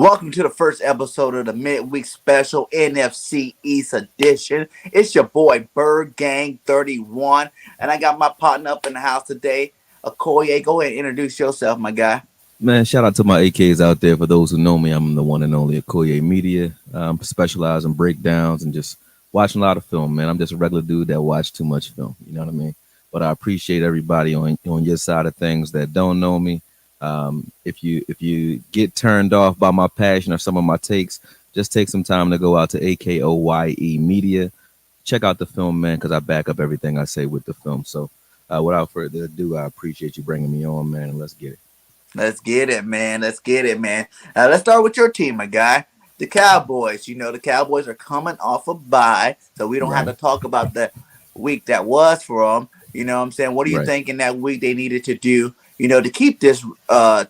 Welcome to the first episode of the midweek special NFC East edition. It's your boy Bird Gang 31, and I got my partner up in the house today, Okoye. Go ahead and introduce yourself, my guy. Man, shout out to my AKs out there. For those who know me, I'm the one and only Okoye Media. Specialize in breakdowns and just watching a lot of film, man. I'm just a regular dude that watch too much film. You know what I mean? But I appreciate everybody on your side of things that don't know me. If you get turned off by my passion or some of my takes, just take some time to go out to AKOYE Media. Check out the film, man, because I back up everything I say with the film. So without further ado, I appreciate you bringing me on, man, and let's get it. Let's get it, man. Let's get it, man. Let's start with your team, my guy. The Cowboys. You know, the Cowboys are coming off a bye, so we don't have to talk about the week that was for them. You know what I'm saying? What do you think in that week they needed to do, to keep this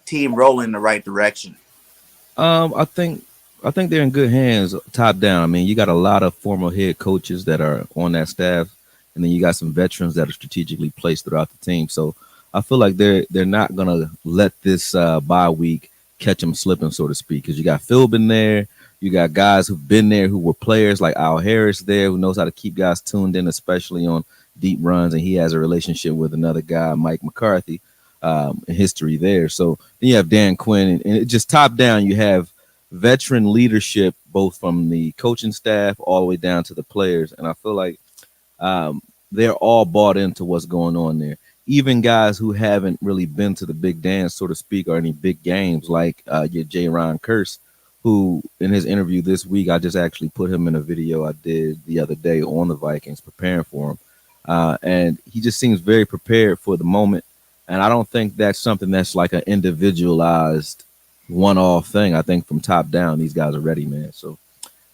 team rolling in the right direction? I think they're in good hands, top down. I mean, you got a lot of former head coaches that are on that staff, and then you got some veterans that are strategically placed throughout the team. So I feel like they're not gonna let this bye week catch them slipping, so to speak. Because you got Philbin there, you got guys who've been there who were players like Al Harris there, who knows how to keep guys tuned in, especially on deep runs, and he has a relationship with another guy, Mike McCarthy, in history there. So then you have Dan Quinn, and it just top down, you have veteran leadership both from the coaching staff all the way down to the players, and I feel like they're all bought into what's going on there. Even guys who haven't really been to the big dance, so to speak, or any big games, like your J. Ron Curse, who in his interview this week, I just actually put him in a video I did the other day on the Vikings preparing for him. And he just seems very prepared for the moment. And I don't think that's something that's like an individualized one-off thing. I think from top down, these guys are ready, man. So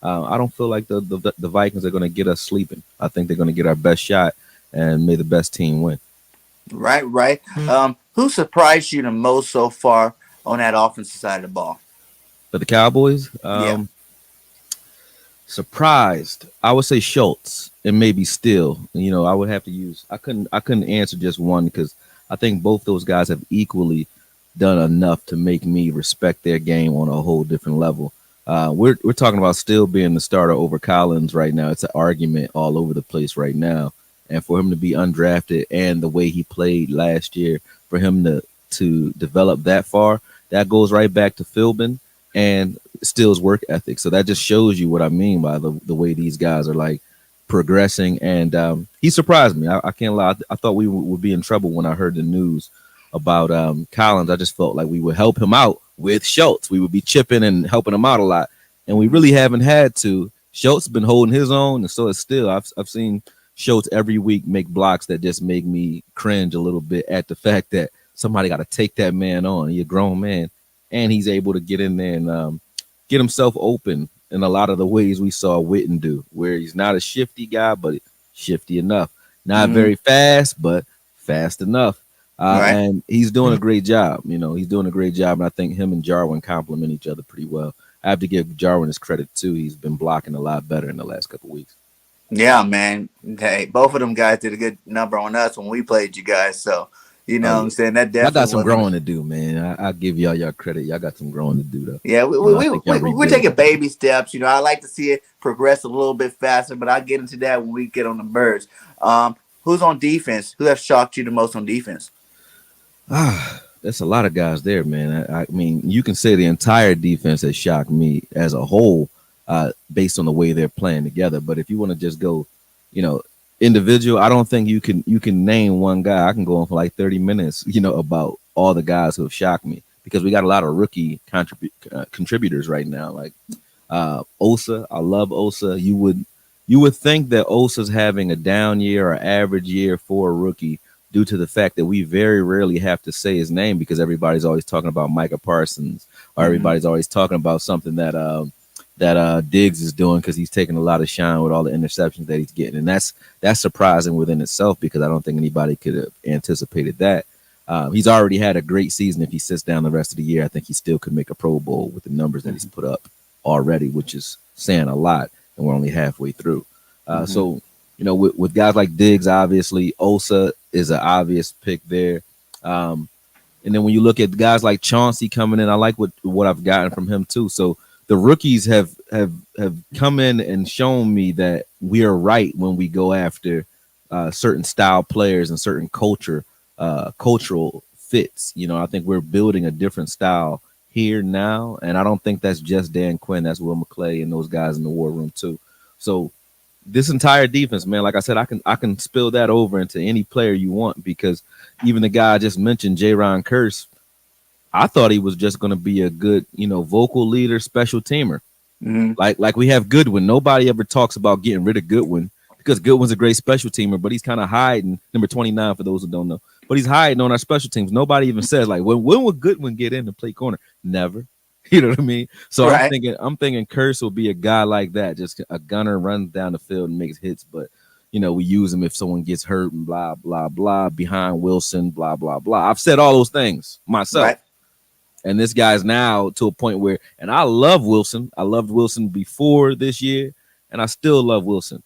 I don't feel like the Vikings are going to get us sleeping. I think they're going to get our best shot, and may the best team win. Right. Who surprised you the most so far on that offensive side of the ball? For the Cowboys, Yeah. surprised, I would say Schultz and maybe Steele. I would have to use. I couldn't answer just one because I think both those guys have equally done enough to make me respect their game on a whole different level. We're talking about Steele being the starter over Collins right now. It's an argument all over the place right now. And for him to be undrafted and the way he played last year, for him to develop that far, that goes right back to Philbin and Steele's work ethic. So that just shows you what I mean by the way these guys are like progressing. And he surprised me. I can't lie. I thought we would be in trouble when I heard the news about Collins. I just felt like we would help him out with Schultz. We would be chipping and helping him out a lot. And we really haven't had to. Schultz has been holding his own, and so is Steele. I've seen Schultz every week make blocks that just make me cringe a little bit at the fact that somebody got to take that man on. He's a grown man, and he's able to get in there and get himself open in a lot of the ways we saw Witten do, where he's not a shifty guy, but shifty enough. Not very fast, but fast enough. And he's doing a great job. He's doing a great job, and I think him and Jarwin complement each other pretty well. I have to give Jarwin his credit, too. He's been blocking a lot better in the last couple of weeks. Yeah, man. Hey, both of them guys did a good number on us when we played you guys. So, what I'm saying? That I definitely got some growing to do, man. I give y'all credit. Y'all got some growing to do, though. Yeah, we're taking baby steps. I like to see it progress a little bit faster, but I'll get into that when we get on the birds. Who's on defense? Who have shocked you the most on defense? There's a lot of guys there, man. I mean, you can say the entire defense has shocked me as a whole, based on the way they're playing together. But if you want to just go, individual, I don't think you can name one guy. I can go on for like 30 minutes, about all the guys who have shocked me, because we got a lot of rookie contributors right now. Like Osa, I love Osa. You would think that Osa's having a down year or average year for a rookie due to the fact that we very rarely have to say his name, because everybody's always talking about Micah Parsons, or everybody's always talking about something that Diggs is doing, because he's taking a lot of shine with all the interceptions that he's getting. And that's surprising within itself, because I don't think anybody could have anticipated that. He's already had a great season. If he sits down the rest of the year, I think he still could make a Pro Bowl with the numbers that he's put up already, which is saying a lot, and we're only halfway through. So, with guys like Diggs, obviously, Osa is an obvious pick there. And And then when you look at guys like Chauncey coming in, I like what I've gotten from him too. So the rookies have come in and shown me that we are right when we go after certain style players and certain cultural fits. You know, I think we're building a different style here now, and I don't think that's just Dan Quinn. That's Will McClay and those guys in the war room too. So this entire defense, man, like I said, I can spill that over into any player you want, because even the guy I just mentioned, J-Ron Curse, I thought he was just going to be a good, vocal leader, special teamer. Mm-hmm. Like we have Goodwin. Nobody ever talks about getting rid of Goodwin, because Goodwin's a great special teamer, but he's kind of hiding. Number 29 for those who don't know, but he's hiding on our special teams. Nobody even says like, when would Goodwin get in and play corner? Never. You know what I mean? So Right. I'm thinking Curse will be a guy like that, just a gunner, runs down the field and makes hits. But we use him if someone gets hurt and blah blah blah, behind Wilson, blah blah blah. I've said all those things myself. Right. And this guy's now to a point where, and I love Wilson. I loved Wilson before this year, and I still love Wilson.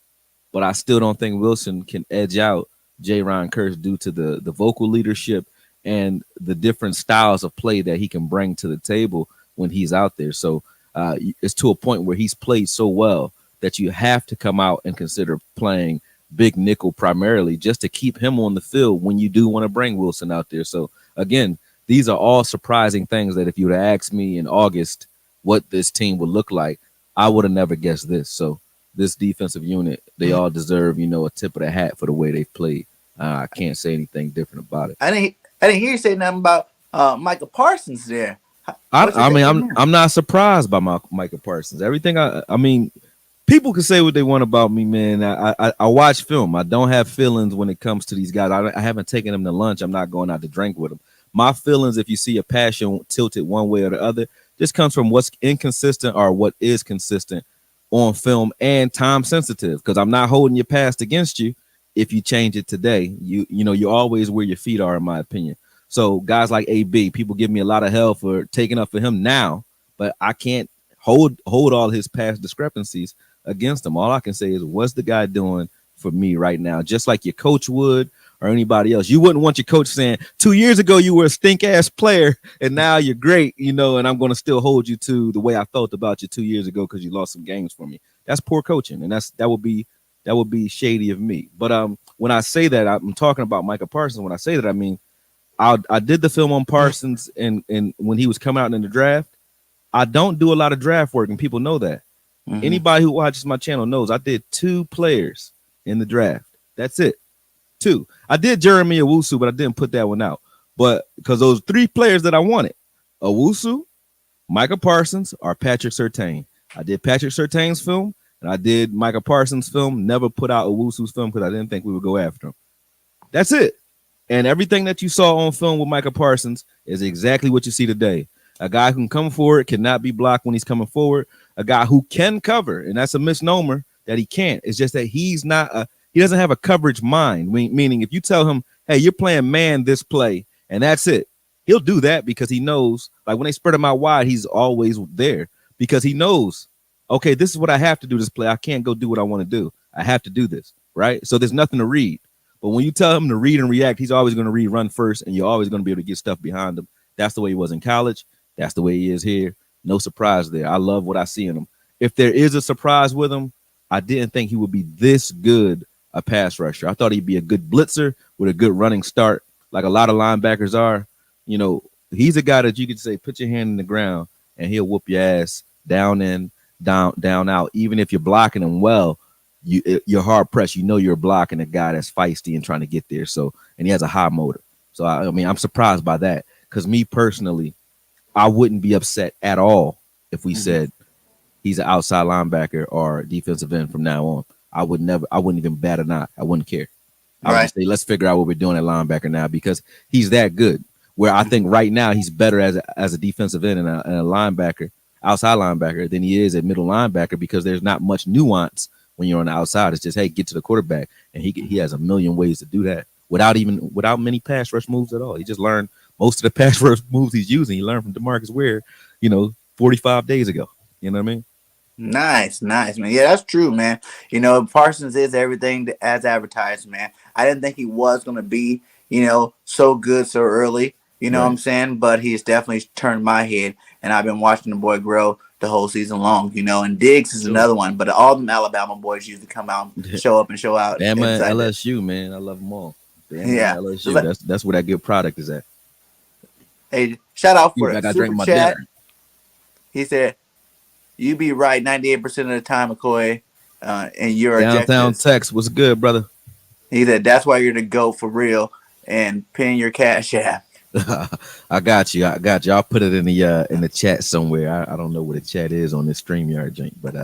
But I still don't think Wilson can edge out J-Ron Curse due to the vocal leadership and the different styles of play that he can bring to the table when he's out there. So it's to a point where he's played so well that you have to come out and consider playing big nickel primarily, just to keep him on the field when you do want to bring Wilson out there. So again, these are all surprising things that if you would have asked me in August what this team would look like, I would have never guessed this. So this defensive unit, they all deserve, a tip of the hat for the way they've played. I can't say anything different about it. I didn't hear you say nothing about Micah Parsons there. I'm not surprised by Micah Parsons. Everything I mean, people can say what they want about me, man. I watch film. I don't have feelings when it comes to these guys. I haven't taken them to lunch. I'm not going out to drink with them. My feelings, if you see a passion tilted one way or the other, just comes from what's inconsistent or what is consistent on film and time sensitive. Because I'm not holding your past against you. If you change it today, you're always where your feet are, in my opinion. So guys like AB, people give me a lot of hell for taking up for him now, but I can't hold all his past discrepancies against him. All I can say is, what's the guy doing for me right now? Just like your coach would, or anybody else. You wouldn't want your coach saying 2 years ago you were a stink ass player and now you're great, and I'm going to still hold you to the way I felt about you 2 years ago because you lost some games for me. That's poor coaching, and that would be shady of me. But when I say that, I'm talking about Micah Parsons. When I say that, I mean I did the film on Parsons and when he was coming out in the draft. I don't do a lot of draft work, and people know that. Mm-hmm. Anybody who watches my channel knows I did 2 players in the draft. That's it. 2. I did Jeremy Owusu, but I didn't put that one out. But because those 3 players that I wanted, Owusu, Micah Parsons, or Patrick Surtain. I did Patrick Surtain's film, and I did Micah Parsons' film. Never put out Owusu's film because I didn't think we would go after him. That's it. And everything that you saw on film with Micah Parsons is exactly what you see today. A guy who can come forward, cannot be blocked when he's coming forward. A guy who can cover, and that's a misnomer that he can't. It's just that he doesn't have a coverage mind, meaning if you tell him, hey, you're playing man this play, and that's it, he'll do that because he knows, like when they spread him out wide, he's always there because he knows, okay, this is what I have to do this play. I can't go do what I want to do. I have to do this, right? So there's nothing to read. But when you tell him to read and react, he's always going to read, run first, and you're always going to be able to get stuff behind him. That's the way he was in college. That's the way he is here. No surprise there. I love what I see in him. If there is a surprise with him, I didn't think he would be this good a pass rusher. I thought he'd be a good blitzer with a good running start, like a lot of linebackers are. He's a guy that you could say, put your hand in the ground, and he'll whoop your ass down in, down out. Even if you're blocking him well, you're hard pressed. You're blocking a guy that's feisty and trying to get there. So, and he has a high motor. So, I'm surprised by that, because me personally, I wouldn't be upset at all if we said he's an outside linebacker or defensive end from now on. I wouldn't even bat an eye. I wouldn't care. I would just say, let's figure out what we're doing at linebacker now, because he's that good. Where I think right now he's better as a defensive end and a linebacker, outside linebacker, than he is at middle linebacker, because there's not much nuance when you're on the outside. It's just, hey, get to the quarterback, and he has a million ways to do that without many pass rush moves at all. He just learned most of the pass rush moves he's using. He learned from DeMarcus Ware, 45 days ago. You know what I mean? Nice, man. Yeah, that's true, man. Parsons is everything as advertised, man. I didn't think he was going to be, so good so early. You know what Right. I'm saying? But he's definitely turned my head, and I've been watching the boy grow the whole season long. You know, and Diggs is Sure. another one. But all them Alabama boys usually come out, show up, and show out Bama and inside the. LSU, man. I love them all. Bama and Yeah, it's LSU. like, That's where that good product is at. hey, shout out Excuse for me, I the gotta drink super my chat. dinner. He said, "You be right 98% of the time, McCoy, and your Downtown objectives." Tex, what's good, brother? He said, "That's why you're the GOAT for real." And pin your cash app. I got you. I got you. I'll put it in the chat somewhere. I don't know what the chat is on this StreamYard jank, but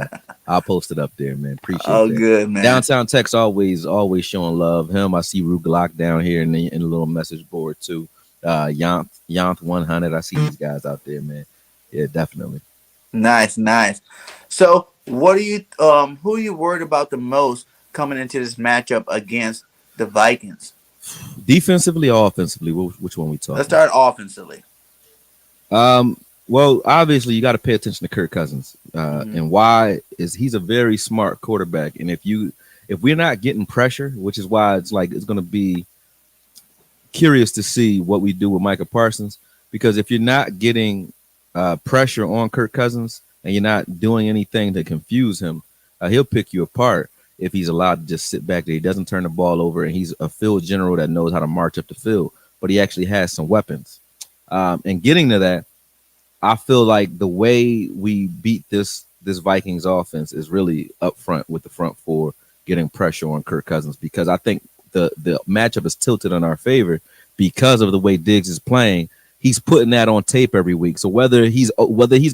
I'll post it up there, man. Appreciate Oh, that. good man. Downtown Tex always showing love. Him, I see Ru Glock down here in the little message board too. Yanth 100. I see these guys out there, man. Yeah, definitely. Nice, nice. So, what are you? Who are you worried about the most coming into this matchup against the Vikings? Defensively or offensively, which one we Let's talking? start offensively. Well, obviously you got to pay attention to Kirk Cousins, Mhm. and why is he's a very smart quarterback, and if we're not getting pressure, which is why it's going to be curious to see what we do with Micah Parsons, because if you're not getting pressure on Kirk Cousins and you're not doing anything to confuse him, he'll pick you apart if he's allowed to just sit back there. He doesn't turn the ball over, and he's a field general that knows how to march up the field, but he actually has some weapons. And getting to that, I feel like the way we beat this Vikings offense is really up front with the front four getting pressure on Kirk Cousins, because I think the matchup is tilted in our favor because of the way Diggs is playing. He's putting that on tape every week. So whether he's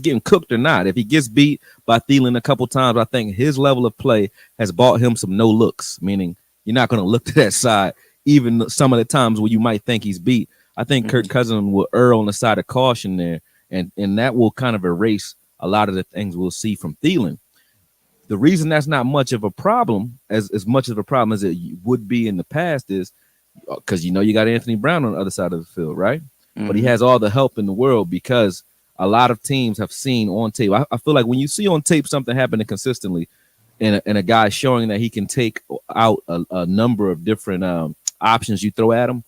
getting cooked or not, if he gets beat by Thielen a couple times, I think his level of play has bought him some no looks, meaning you're not going to look to that side even some of the times where you might think he's beat. I think Kirk Cousins will err on the side of caution there, and that will kind of erase a lot of the things we'll see from Thielen. The reason that's not much of a problem, as much of a problem as it would be in the past, is because you got Anthony Brown on the other side of the field, right? But he has all the help in the world because a lot of teams have seen on tape. I feel like when you see on tape something happening consistently, and a guy showing that he can take out a number of different options you throw at him,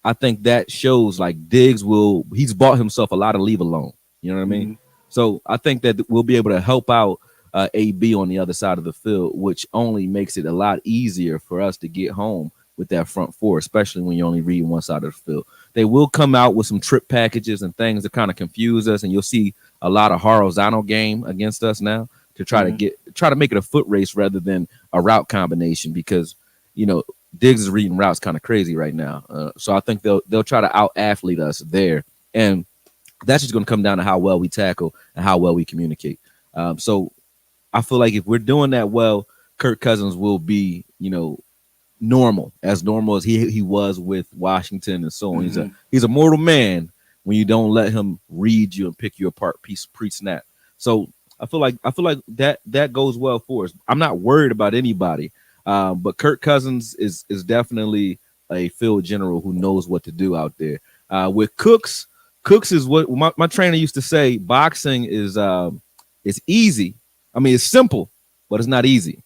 I think that shows like he's bought himself a lot of leave alone. You know what I mean? So I think that we'll be able to help out AB on the other side of the field, which only makes it a lot easier for us to get home with that front four, especially when you only read one side of the field. They will come out with some trip packages and things that kind of confuse us, and you'll see a lot of horizontal game against us now to try to make it a foot race rather than a route combination, because Diggs is reading routes kind of crazy right now. So I think they'll try to out athlete us there, and that's just going to come down to how well we tackle and how well we communicate. So I feel like if we're doing that well, Kirk Cousins will be, normal as he was with Washington and so on. He's a mortal man when you don't let him read you and pick you apart pre-snap. So I feel like that goes well for us. I'm not worried about anybody, but Kirk Cousins is definitely a field general who knows what to do out there. With Cooks is what my trainer used to say. Boxing is easy. I mean, it's simple, but it's not easy.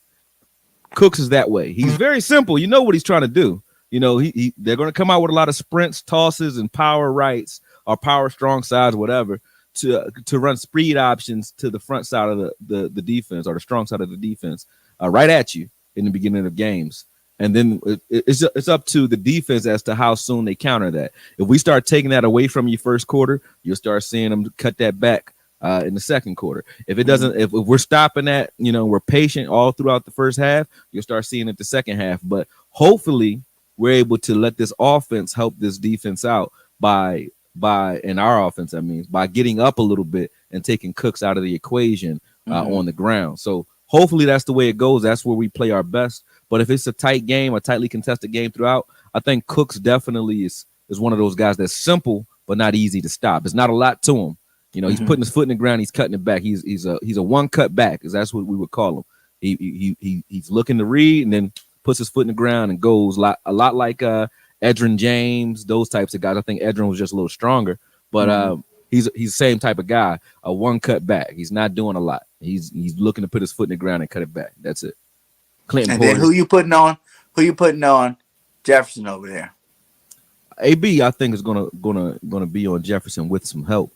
Cooks is that way. He's very simple. You know what he's trying to do. They're going to come out with a lot of sprints, tosses, and power rights or power strong sides, whatever, to run speed options to the front side of the defense or the strong side of the defense right at you in the beginning of games. And then it's up to the defense as to how soon they counter that. If we start taking that away from you first quarter, you'll start seeing them cut that back in the second quarter. If it doesn't, if we're stopping that, we're patient all throughout the first half, you'll start seeing it the second half. But hopefully we're able to let this offense help this defense out by in our offense, that means by getting up a little bit and taking Cooks out of the equation on the ground. So hopefully that's the way it goes. That's where we play our best. But if it's a tight game, a tightly contested game throughout, I think Cooks definitely is one of those guys that's simple but not easy to stop. It's not a lot to him. He's putting his foot in the ground. He's cutting it back. He's a one cut back, because that's what we would call him. He's looking to read and then puts his foot in the ground and goes a lot like Edgerrin James, those types of guys. I think Edgerrin was just a little stronger, but he's the same type of guy. A one cut back. He's not doing a lot. He's looking to put his foot in the ground and cut it back. That's it. Clinton And Portis. then who you putting on? Who you putting on? Jefferson over there. AB, I think is gonna be on Jefferson with some help.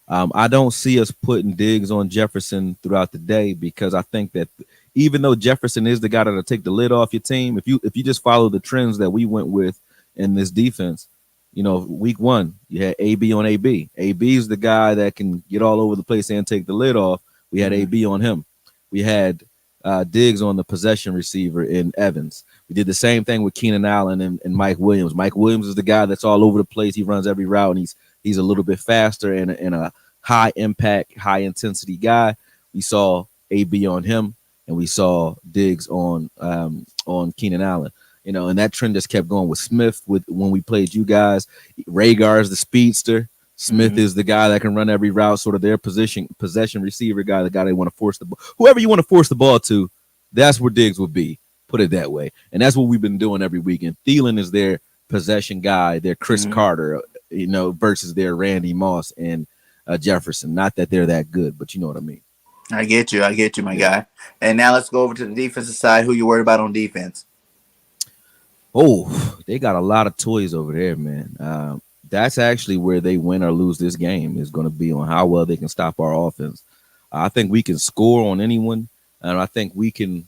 I don't see us putting Diggs on Jefferson throughout the day because I think that even though Jefferson is the guy that'll take the lid off your team, if you just follow the trends that we went with in this defense, week one you had AB on AB. AB is the guy that can get all over the place and take the lid off. We had AB on him. We had Diggs on the possession receiver in Evans. We did the same thing with Keenan Allen and Mike Williams. Mike Williams is the guy that's all over the place. He runs every route, and he's a little bit faster and a high impact, high intensity guy. We saw AB on him, and we saw Diggs on Keenan Allen. And that trend just kept going with Smith. When we played you guys, Rhaegar is the speedster. Smith is the guy that can run every route, sort of their possession receiver guy, the guy they want to force the ball. Whoever you want to force the ball to, that's where Diggs would be. Put it that way. And that's what we've been doing every weekend. Thielen is their possession guy, their Chris Carter, versus their Randy Moss and Jefferson. Not that they're that good, but you know what I mean. I get you, my guy. And now let's go over to the defensive side. Who you worried about on defense? Oh, they got a lot of toys over there, man. That's actually where they win or lose this game is going to be on how well they can stop our offense. I think we can score on anyone, and I think we can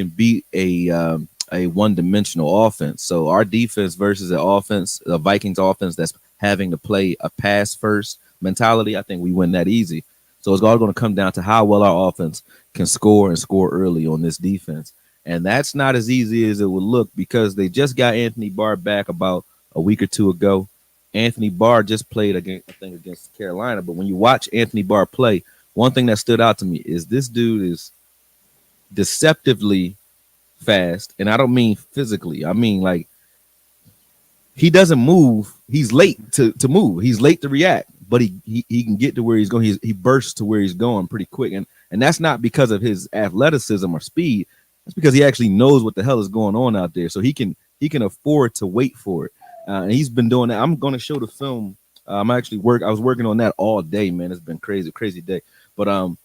beat a one-dimensional offense. So our defense versus the offense, the Vikings offense that's having to play a pass-first mentality, I think we win that easy. So it's all going to come down to how well our offense can score and score early on this defense. And that's not as easy as it would look because they just got Anthony Barr back about a week or two ago. Anthony Barr just played against Carolina. But when you watch Anthony Barr play, one thing that stood out to me is this dude is deceptively fast. And I don't mean physically. I mean, like, he doesn't move. He's late to move. He's late to react, but he can get to where he's going. He bursts to where he's going pretty quick. And that's not because of his athleticism or speed. That's because he actually knows what the hell is going on out there. So he can afford to wait for it. And he's been doing that. I'm going to show the film. I was working on that all day, man. It's been crazy day. But I'm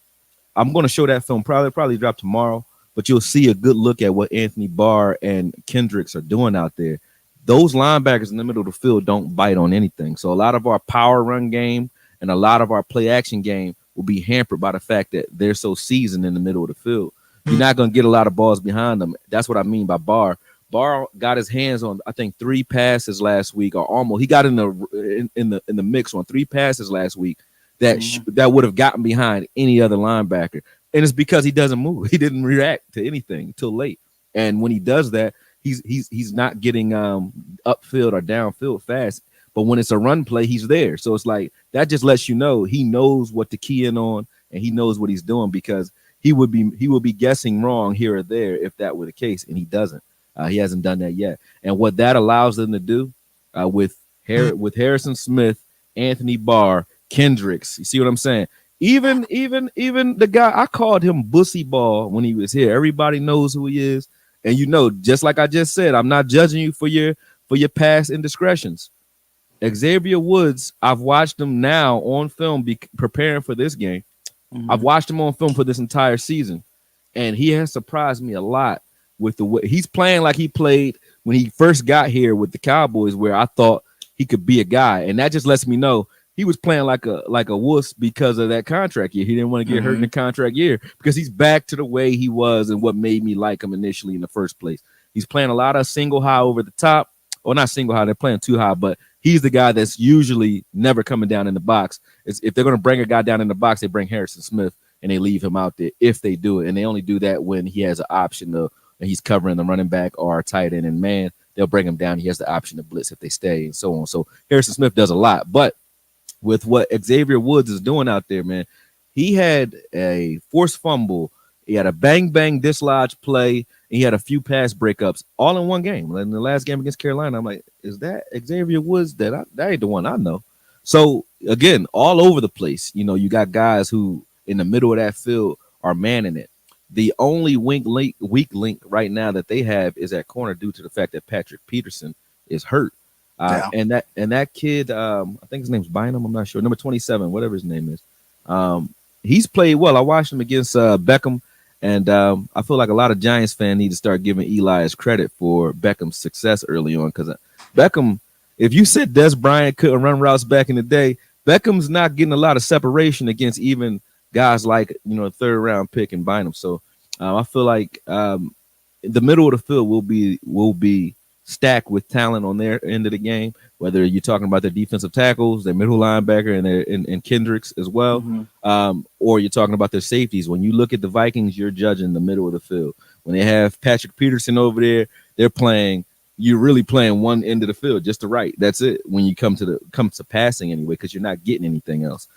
going to show that film. Probably drop tomorrow. But you'll see a good look at what Anthony Barr and Kendricks are doing out there. Those linebackers in the middle of the field don't bite on anything. So a lot of our power run game and a lot of our play action game will be hampered by the fact that they're so seasoned in the middle of the field. You're not going to get a lot of balls behind them. That's what I mean by Barr. Barr got his hands on, I think, 3 passes last week, or almost. He got in the mix on 3 passes last week that would have gotten behind any other linebacker, and it's because he doesn't move. He didn't react to anything till late, and when he does that, he's not getting upfield or downfield fast. But when it's a run play, he's there. So it's like that just lets you know he knows what to key in on, and he knows what he's doing because he would be guessing wrong here or there if that were the case, and he doesn't. He hasn't done that yet. And what that allows them to do with Harrison Smith, Anthony Barr, Kendricks, you see what I'm saying? Even the guy, I called him Bussy Ball when he was here. Everybody knows who he is. And just like I just said, I'm not judging you for your past indiscretions. Xavier Woods, I've watched him now on film preparing for this game. I've watched him on film for this entire season, and he has surprised me a lot with the way he's playing like he played when he first got here with the Cowboys, where I thought he could be a guy. And that just lets me know he was playing like a wuss because of that contract year. He didn't want to get hurt in the contract year because he's back to the way he was and what made me like him initially in the first place. He's playing a lot of single high over the top, or not single high, they're playing too high, but he's the guy that's usually never coming down in the box. If they're going to bring a guy down in the box, they bring Harrison Smith and they leave him out there if they do it. And they only do that when he has an option and he's covering the running back or tight end and man, they'll bring him down. He has the option to blitz if they stay and so on. So Harrison Smith does a lot. But with what Xavier Woods is doing out there, man, he had a forced fumble. He had a bang dislodge play. He had a few pass breakups all in one game. In the last game against Carolina, I'm like, is that Xavier Woods? That ain't the one I know. So again, all over the place. You got guys who in the middle of that field are manning it. The only weak link right now that they have is at corner due to the fact that Patrick Peterson is hurt. And that kid, I think his name's Bynum. I'm not sure. Number 27, whatever his name is. He's played well. I watched him against Beckham. And I feel like a lot of Giants fans need to start giving Eli his credit for Beckham's success early on because Beckham, if you said Des Bryant couldn't run routes back in the day, Beckham's not getting a lot of separation against even guys like, you know, a third round pick and Bynum. So I feel like the middle of the field will be stacked with talent on their end of the game. Whether you're talking about their defensive tackles, their middle linebacker, and Kendricks as well, or you're talking about their safeties. When you look at the Vikings, you're judging the middle of the field. When they have Patrick Peterson over there, they're playing. You're really playing one end of the field, just to right. That's it. When you come to passing anyway, because you're not getting anything else.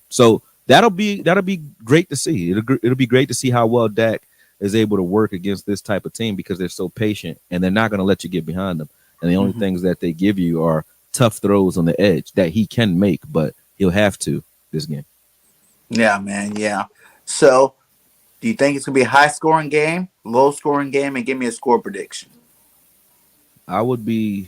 So that'll be great to see. It'll be great to see how well Dak is able to work against this type of team, because they're so patient and they're not going to let you get behind them. And the only things that they give you are tough throws on the edge that he can make, but he'll have to this game. Yeah, man. Yeah. So, do you think it's going to be a high scoring game, low scoring game, and give me a score prediction? I wouldn't be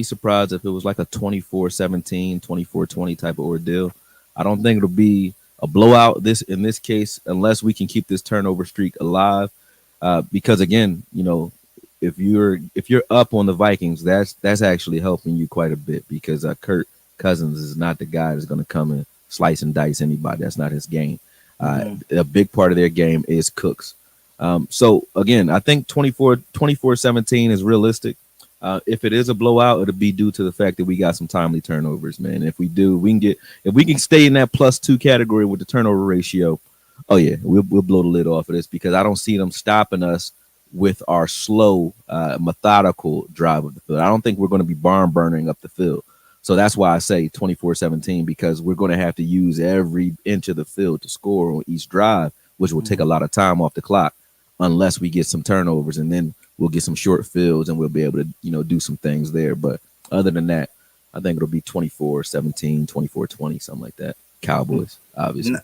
surprised if it was like a 24-17, 24-20 type of ordeal. I don't think it'll be a blowout in this case, unless we can keep this turnover streak alive. Because again, you know, if you're up on the Vikings, that's actually helping you quite a bit, because Kirk Cousins is not the guy that's going to come and slice and dice anybody. That's not his game. A big part of their game is Cooks. So again, I think 24-17 is realistic. If it is a blowout, it'll be due to the fact that we got some timely turnovers, man. If we can stay in that +2 category with the turnover ratio, oh yeah, we'll blow the lid off of this, because I don't see them stopping us with our slow, methodical drive of the field. I don't think we're going to be barn burning up the field. So that's why I say 24-17, because we're going to have to use every inch of the field to score on each drive, which will take a lot of time off the clock, unless we get some turnovers, and then we'll get some short fields and we'll be able to, you know, do some things there. But other than that, I think it'll be 24-17, 24-20, something like that. Cowboys, obviously.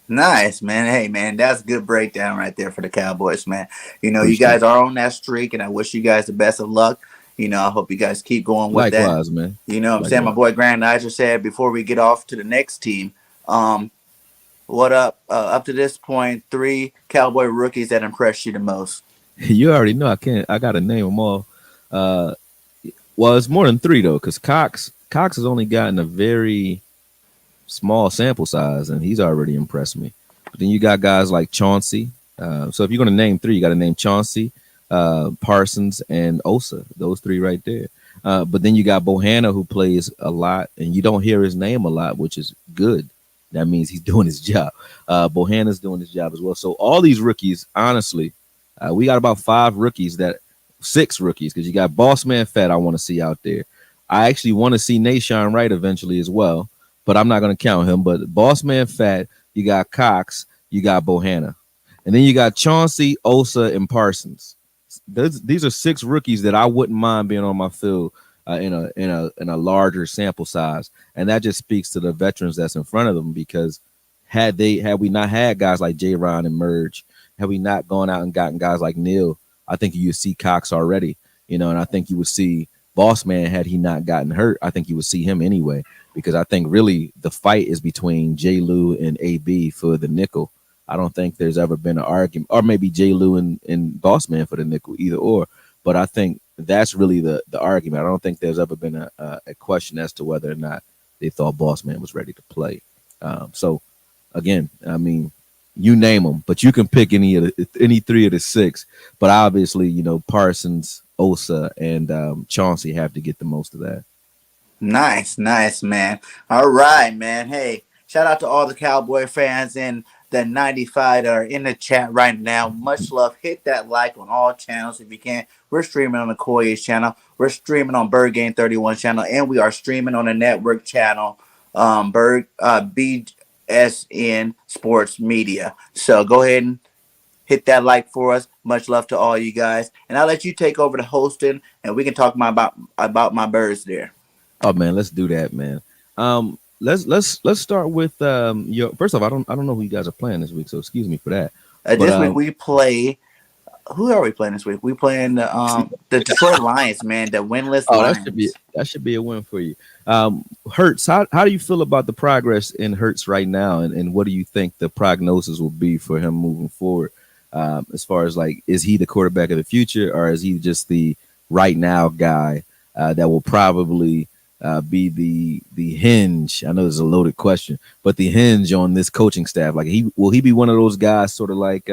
Nice, man. Hey, man, that's a good breakdown right there for the Cowboys, man. You know, you guys are on that streak, and I wish you guys the best of luck. You know, I hope you guys keep going with that. Likewise, man. You know what I'm saying? My boy Grand Niger said before we get off to the next team, what up? Up to this point, 3 Cowboy rookies that impressed you the most. You already know I got to name them all. Well, it's more than 3 though, because Cox has only gotten a very small sample size, and he's already impressed me. But then you got guys like Chauncey. So if you're going to name 3, you got to name Chauncey, Parsons, and Osa. Those 3 right there. But then you got Bohanna, who plays a lot, and you don't hear his name a lot, which is good. That means he's doing his job. Bohanna's doing his job as well. So all these rookies, honestly, we got about 6 rookies, because you got Bossman Fett I want to see out there. I actually want to see Nahshon Wright eventually as well, but I'm not going to count him. But Bossman Fett, you got Cox, you got Bohanna. And then you got Chauncey, Osa, and Parsons. These are 6 rookies that I wouldn't mind being on my field in a larger sample size. And that just speaks to the veterans that's in front of them, because had we not had guys like J-Ron and Merge, had we not gone out and gotten guys like Neil, I think you'd see Cox already, you know, and I think you would see Bossman had he not gotten hurt. I think you would see him anyway, because I think really the fight is between J. Lou and AB for the nickel. I don't think there's ever been an argument, or maybe J. Lou and Bossman for the nickel, either or. But I think that's really the argument. I don't think there's ever been a question as to whether or not they thought Bossman was ready to play. So again, I mean, you name them, but you can pick any 3 of the 6. But obviously, you know, Parsons, Osa, and Chauncey have to get the most of that. Nice, man. All right, man. Hey, shout out to all the Cowboy fans in the 95 that are in the chat right now. Much love. Hit that like on all channels if you can. We're streaming on the Koye's channel. We're streaming on Bird Game 31 channel, and we are streaming on the network channel, BSN Sports Media. So go ahead and hit that like for us. Much love to all you guys, and I'll let you take over the hosting, and we can talk about my birds there. Oh man, let's do that, man. Let's start with your first off. I don't know who you guys are playing this week, so excuse me for that. This week we play. Who are we playing this week? We playing the Detroit Lions, man. The winless Lions. That should be a win for you. Hurts, how do you feel about the progress in Hurts right now, and what do you think the prognosis will be for him moving forward? As far as like, is he the quarterback of the future, or is he just the right now guy that will probably be the hinge. I know it's a loaded question, but the hinge on this coaching staff. Like, he be one of those guys, sort of like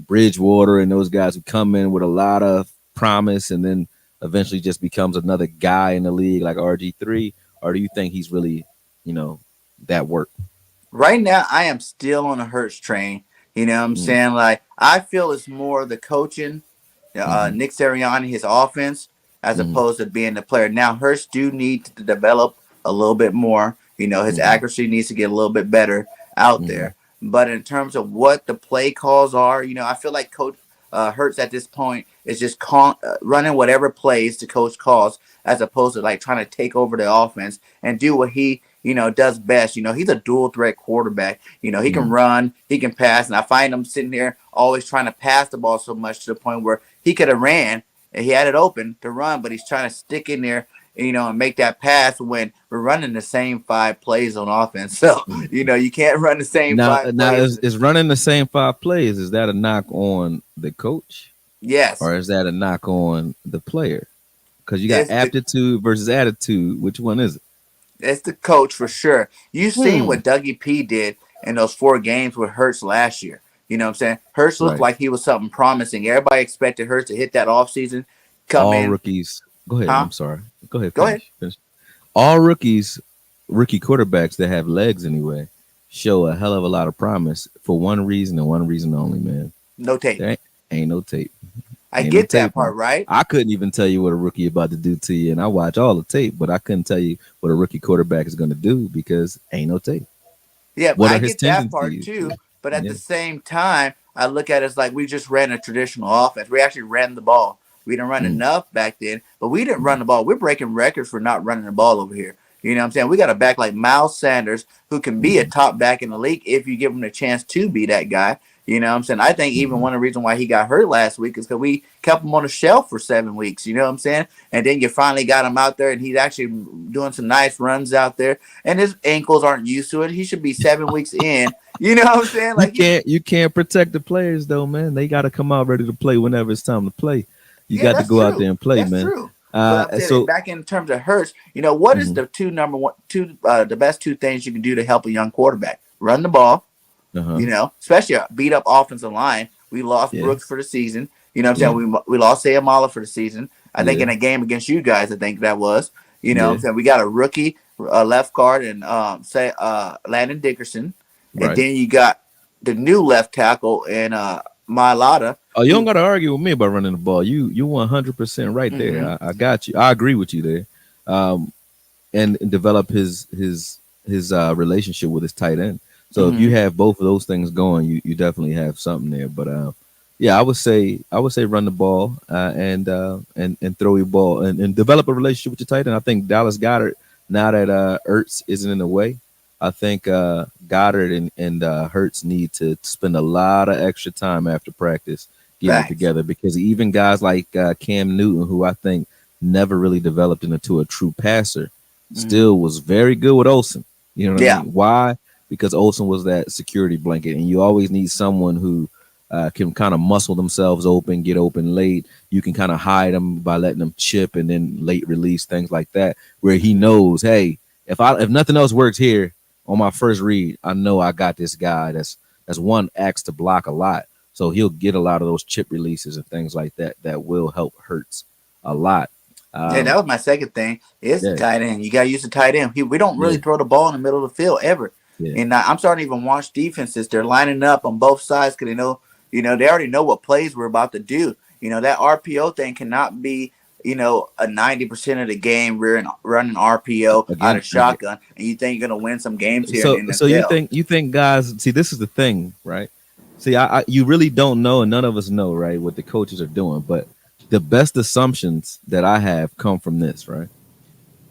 Bridgewater and those guys who come in with a lot of promise and then eventually just becomes another guy in the league like RG3? Or do you think he's really, that work? Right now, I am still on a Hurts train. You know what I'm Mm, saying? Like, I feel it's more the coaching, mm-hmm, Nick Sirianni, his offense, as mm-hmm, opposed to being the player. Now, Hurts do need to develop a little bit more. His mm-hmm, accuracy needs to get a little bit better out mm-hmm, there. But in terms of what the play calls are, I feel like Coach Hurts at this point is just running whatever plays the coach calls, as opposed to like trying to take over the offense and do what he does best. He's a dual threat quarterback. He can mm-hmm. run, he can pass, and I find him sitting there always trying to pass the ball so much to the point where he could have ran and he had it open to run, but he's trying to stick in there, and make that pass when we're running the same 5 plays on offense. So, you can't run the same Now, five now plays. is running the same 5 plays. Is that a knock on the coach, Yes, or is that a knock on the player? Because you got it's the aptitude versus attitude. Which one is it? it's the coach for sure. You seen Hmm. what Dougie P did in those 4 games with Hurts last year. You know what I'm saying? Hurts looked Right. like he was something promising. Everybody expected Hurts to hit that offseason, come All in, rookies. Go ahead. huh? I'm sorry. Go ahead. Go ahead. Finish. All rookies, rookie quarterbacks that have legs anyway, show a hell of a lot of promise for one reason and one reason only, man. No tape. There ain't no tape. I Ain't no get that tape on part, it. right? I couldn't even tell you what a rookie about to do to you, and I watch all the tape, but I couldn't tell you what a rookie quarterback is going to do because ain't no tape. Yeah, What I are his get that part tendencies? too. But at Yeah. the same time, I look at it as like we just ran a traditional offense. We actually ran the ball. We didn't run Mm, enough back then, but we didn't mm, run the ball. We're breaking records for not running the ball over here. You know what I'm saying? We got a back like Miles Sanders who can be a mm, top back in the league if you give him the chance to be that guy. You know what I'm saying? I think even mm. one of the reasons why he got hurt last week is because we kept him on the shelf for 7 weeks. You know what I'm saying? And then you finally got him out there, and he's actually doing some nice runs out there. And his ankles aren't used to it. He should be 7 weeks in. You know what I'm saying? You Like he, can't you can't protect the players though, man. They got to come out ready to play whenever it's time to play. You yeah, got to that's go out true. there and play, That's man. true. But I'm saying So back in terms of Hurts, what is mhm, the the best 2 things you can do to help a young quarterback? Run the ball, uh-huh, especially a beat up offensive line. We lost yeah, Brooks for the season. You know what I'm yeah, saying? We lost Sayamala for the season. I think yeah, in a game against you guys, I think that was. You know what I'm yeah, saying? We got a rookie left guard and say Landon Dickerson. And right. then you got the new left tackle in Mailata, Oh, you don't who got to argue with me about running the ball. You 100% right mhm, there. I got you. I agree with you there. Um, and develop his relationship with his tight end. So if you mhm. have both of those things going, you definitely have something there. But yeah, I would say run the ball and throw your ball and develop a relationship with your tight end. I think Dallas Goddard, now that Ertz isn't in the way, I think Goddard and Hurts need to spend a lot of extra time after practice getting it Facts. together because even guys like Cam Newton, who I think never really developed into a true passer, Mhm. still was very good with Olsen. You know what I Yeah. mean? Why? Because Olsen was that security blanket, and you always need someone who can kind of muscle themselves open, get open late. You can kind of hide them by letting them chip and then late release things like that, where he knows, hey, if nothing else works here on my first read, I know I got this guy that's one acts to block a lot, so he'll get a lot of those chip releases and things like that that will help Hurts a lot. Yeah, that Um, was my second thing. Is the yeah, tight end. You got to use the tight end. We don't really yeah, throw the ball in the middle of the field ever. yeah. And I'm starting to even watch defenses. They're lining up on both sides because they already know what plays we're about to do. That RPO thing cannot be, a 90% of the game running RPO out Again, of shotgun, and you think you're going to win some games here in the so you NFL. think guys see this is the thing, right? See, I you really don't know, and none of us know, right, what the coaches are doing. But the best assumptions that I have come from this, right?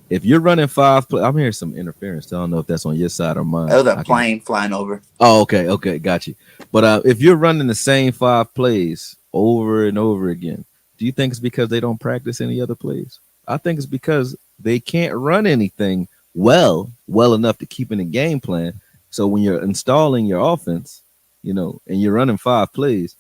If you're running I'm hearing some interference. So I don't know if that's on your side or That mine. was a I can. plane flying over. Oh, okay, okay, got you. But if you're running the same 5 plays over and over again, do you think it's because they don't practice any other plays? I think it's because they can't run anything well enough to keep in the game plan. So when you're installing your offense, and you're running 5 plays,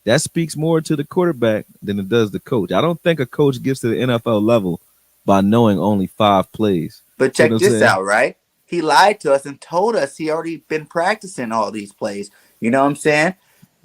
that speaks more to the quarterback than it does the coach. I don't think a coach gets to the NFL level by knowing only 5 plays. But See what check I'm this saying? out, right? He lied to us and told us he already been practicing all these plays. You know what I'm saying?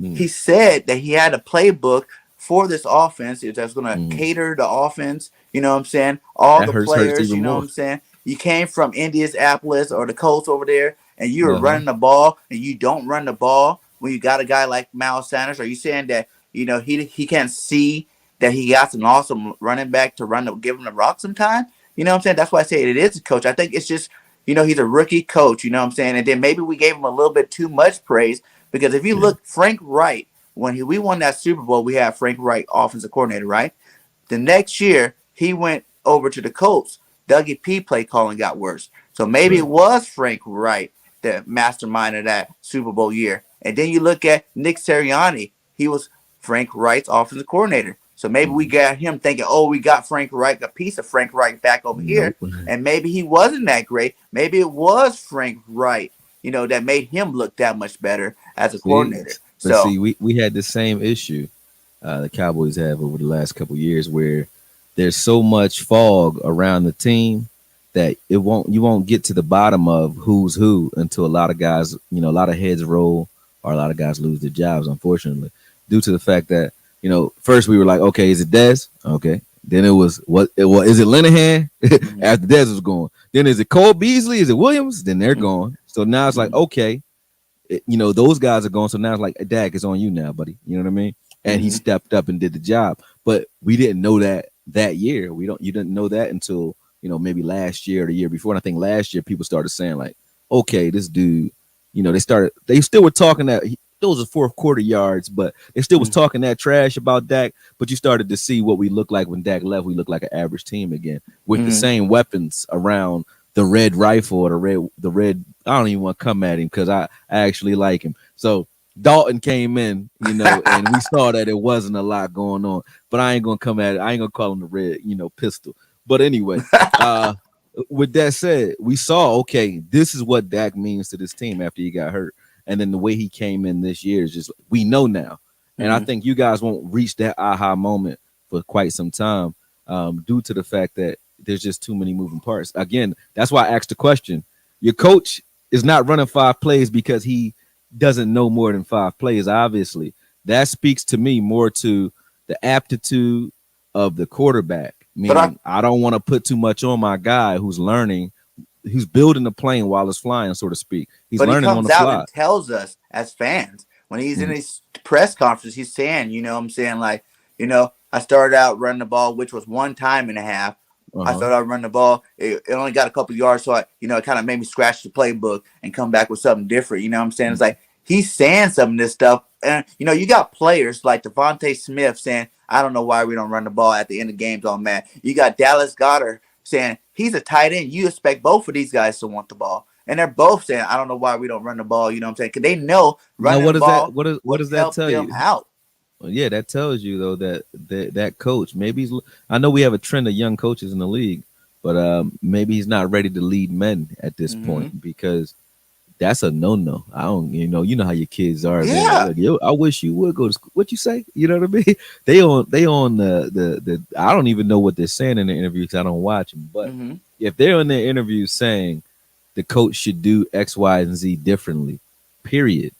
Mm, He said that he had a playbook for this offense that's going to mm. cater the offense. You know what I'm saying? All That the hurts players. even You know what more. I'm saying? You came from Indianapolis or the Colts over there, and you were Uh-huh. running the ball, and you don't run the ball when you got a guy like Miles Sanders. Are you saying that he can't see that he got an awesome running back to give him the rock sometime? You know what I'm saying? That's why I say it is a coach. I think it's just he's a rookie coach. You know what I'm saying? And then maybe we gave him a little bit too much praise because if you Yeah. look, Frank Wright, when we won that Super Bowl, we had Frank Wright, offensive coordinator, right? The next year, he went over to the Colts. Dougie P play calling got worse. So maybe it Right. was Frank Wright, the mastermind of that Super Bowl year. And then you look at Nick Sirianni. He was Frank Wright's offensive coordinator. So maybe we Mhm. got him thinking, oh, we got Frank Wright, a piece of Frank Wright back over here. Nope. And maybe he wasn't that great. Maybe it was Frank Wright, that made him look that much better as a See, coordinator. but So, see, we had the same issue the Cowboys have over the last couple years, where there's so much fog around the team that you won't get to the bottom of who's who until a lot of guys, a lot of heads roll or a lot of guys lose their jobs, unfortunately, due to the fact that first we were like, okay, is it Dez? Okay, then it was is it Linehan? mhm, After Dez was gone, then is it Cole Beasley? Is it Williams? Then they're mhm, gone. So now it's like, mhm, okay, those guys are gone. So now it's like, Dak, it's on you now, buddy. You know what I mean? And he mhm, stepped up and did the job. But we didn't know that year. You didn't know that until, maybe last year or the year before. And I think last year people started saying like, okay, this dude, they still were talking that those are fourth quarter yards, but they still was mhm, talking that trash about Dak. But you started to see what we looked like when Dak left. We looked like an average team again with the mhm. same weapons around the red rifle or the red. I don't even want to come at him because I actually like him. So Dalton came in, and we saw that it wasn't a lot going on. But I ain't gonna come at it. I ain't gonna call him the red, pistol. But anyway, uh, with that said, we saw okay, this is what Dak means to this team after he got hurt, and then the way he came in this year is just we know now. And I Mhm. think you guys won't reach that aha moment for quite some time, due to the fact that there's just too many moving parts. Again, that's why I asked the question. Your coach is not running 5 plays because he doesn't know more than 5 plays. Obviously, that speaks to me more to the aptitude of the quarterback. But I Meaning, I don't want to put too much on my guy who's learning, who's building the plane while it's flying, so to speak. He's but he learning on comes the out fly. and tells us as fans when he's in Mhm. his press conference, he's saying, what I'm saying, like, I started out running the ball, which was one time and a half. I Uh-huh. started out running the ball. It only got a couple of yards, so it kind of made me scratch the playbook and come back with something different. You know what I'm saying? It's like he's saying some of this stuff, and you got players like Devontae Smith saying, "I don't know why we don't run the ball at the end of games on Matt." You got Dallas Goddard saying he's a tight end. You expect both of these guys to want the ball. And they're both saying, I don't know why we don't run the ball. You know what I'm saying? Because they know Now, running what the does that ball what would does that help tell them you? out. Well, yeah, that tells you though that coach maybe I know we have a trend of young coaches in the league, but maybe he's not ready to lead men at this Mm-hmm. point because that's a no. I don't, you know how your kids are. They're Yeah. like, yo, I wish you would go to school. What you say? You know what I mean? They on the. I don't even know what they're saying in the interview because I don't watch them. But Mm-hmm. if they're in their interview saying the coach should do X, Y, and Z differently, period,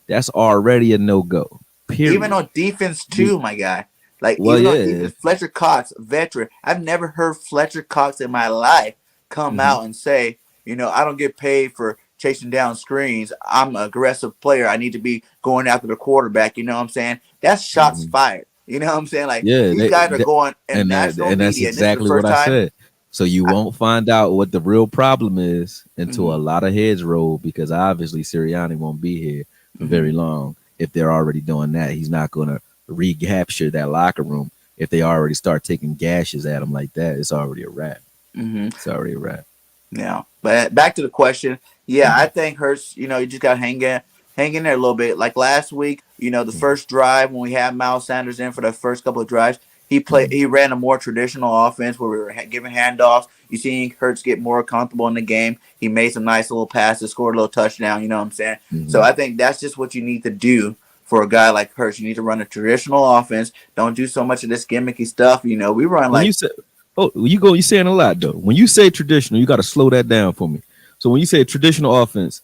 that's already a no go. Even Period. on defense Be- too, my guy. Like well, even on yeah. defense, Fletcher Cox, veteran. I've never heard Fletcher Cox in my life come Hmm. out and say, I don't get paid for chasing down screens. I'm an aggressive player. I need to be going after the quarterback. You know what I'm saying? That's shots Hmm. fired. You know what I'm saying? Like Yeah, these guys are going in national and that's media, and this is the exactly what first I time. said. So you won't find out what the real problem is until a Mm-hmm, lot of heads roll because obviously Sirianni won't be here for mm-hmm, very long. If they're already doing that, he's not going to recapture that locker room. If they already start taking gashes at him like that, it's already a wrap. mm-hmm. It's already a wrap. Yeah, but back to the question. Yeah, I Mhm. think Hurts. You just got to hang in there a little bit. Like last week, the Mhm. first drive when we had Miles Sanders in for the first couple of drives, Mhm. He ran a more traditional offense where we were giving handoffs. You seen Hurts get more comfortable in the game. He made some nice little passes, scored a little touchdown. You know what I'm saying? So Mhm. I think that's just what you need to do for a guy like Hurts. You need to run a traditional offense. Don't do so much of this gimmicky stuff. You know, we run When like you say, oh, you're saying a lot though. When you say traditional, you got to slow that down for me. So when you say traditional offense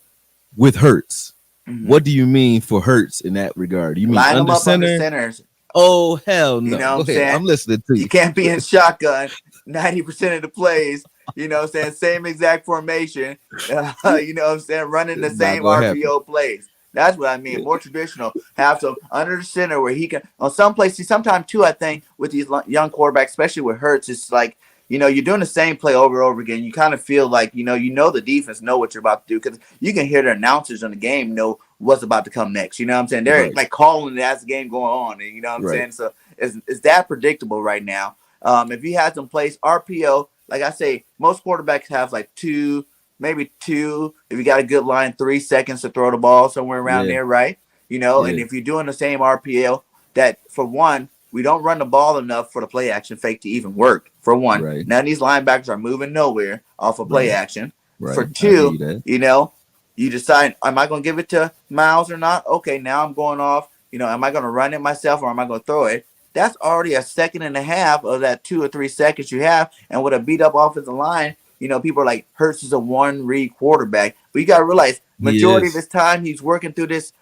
with Hurts, mhm. what do you mean for Hurts in that regard? You mean Line them under up under center? centers. Oh hell You no! know what Go I'm ahead, saying? I'm listening to You you. can't be in shotgun 90% of the plays. You know what I'm saying? Same exact formation. You know what I'm saying? Running the It's not same gonna happen. RPO plays. That's what I mean. Yeah. More traditional. Have some under the center where he can. On some places, sometimes too, I think with these young quarterbacks, especially with Hurts, it's like you're doing the same play over and over again. You kind of feel like you know the defense know what you're about to do because you can hear the announcers in the game know what's about to come next. You know what I'm saying? They're Right, like calling it as the game going on, and you know what I'm right. saying. So it's that predictable right now. If he has in place RPO, like I say, most quarterbacks have like two, maybe two. If you got a good line, 3 seconds to throw the ball somewhere around Yeah, there, right? And yeah, if you're doing the same RPO, that for one, we don't run the ball enough for the play action fake to even work. For one, right, none of these linebackers are moving nowhere off of play right, action. For right. I give two, you that. you decide, am I going to give it to Miles or not? Okay, now I'm going off. Am I going to run it myself or am I going to throw it? That's already a second and a half of that 2 or 3 seconds you have. And with a beat up offensive line, people are like, Hurts is a one read quarterback. But you got to realize, He majority of is. his time, he's working through this,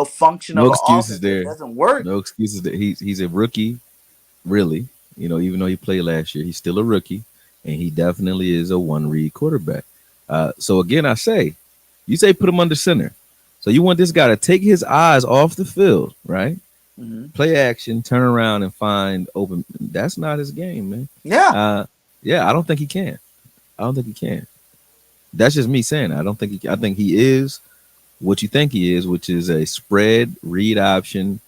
function No of an excuses offense that there. doesn't work. No excuses there. He's a rookie, really. Even though he played last year, he's still a rookie, and he definitely is a one read quarterback. So again, I say, you say put him under center. So you want this guy to take his eyes off the field, right? Mm-hmm. Play action, turn around and find open. That's not his game, man. Yeah. Yeah, I don't think he can. I don't think he can. That's just me saying. I don't think he. I think he is what you think he is, which is a spread read option.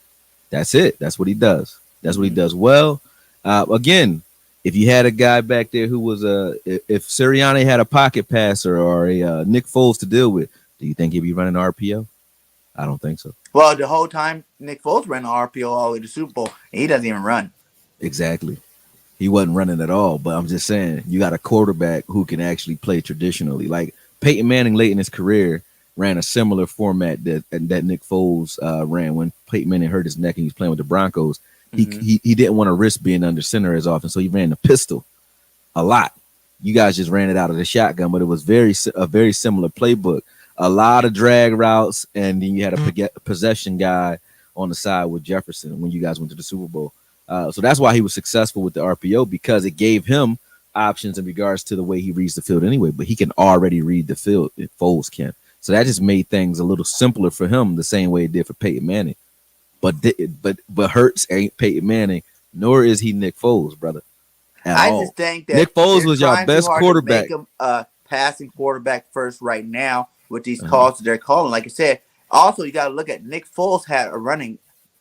That's it. That's what he does. That's what he Mm-hmm. does well. Again, if you had a guy back there who was if Sirianni had a pocket passer or a Nick Foles to deal with, do you think he'd be running RPO? I don't think so. Well, the whole time Nick Foles ran the RPO all the way to the Super Bowl, and he doesn't even run. Exactly. He wasn't running at all. But I'm just saying, you got a quarterback who can actually play traditionally. Like Peyton Manning, late in his career, ran a similar format that Nick Foles ran when Peyton Manning hurt his neck and he was playing with the Broncos. Mm-hmm. He didn't want to risk being under center as often, so he ran the pistol a lot. You guys just ran it out of the shotgun, but it was a very similar playbook. A lot of drag routes, and then you had a possession guy on the side with Jefferson when you guys went to the Super Bowl. So that's why he was successful with the RPO, because it gave him options in regards to the way he reads the field anyway. But he can already read the field if Foles can. So that just made things a little simpler for him, the same way it did for Peyton Manning. But Hurts ain't Peyton Manning, nor is he Nick Foles, brother. At I all. just think that Nick Foles they're was your trying too best hard to make quarterback. him a passing quarterback first right now with these Uh-huh. calls that they're calling. Like I said, also you got to look at Nick Foles had a running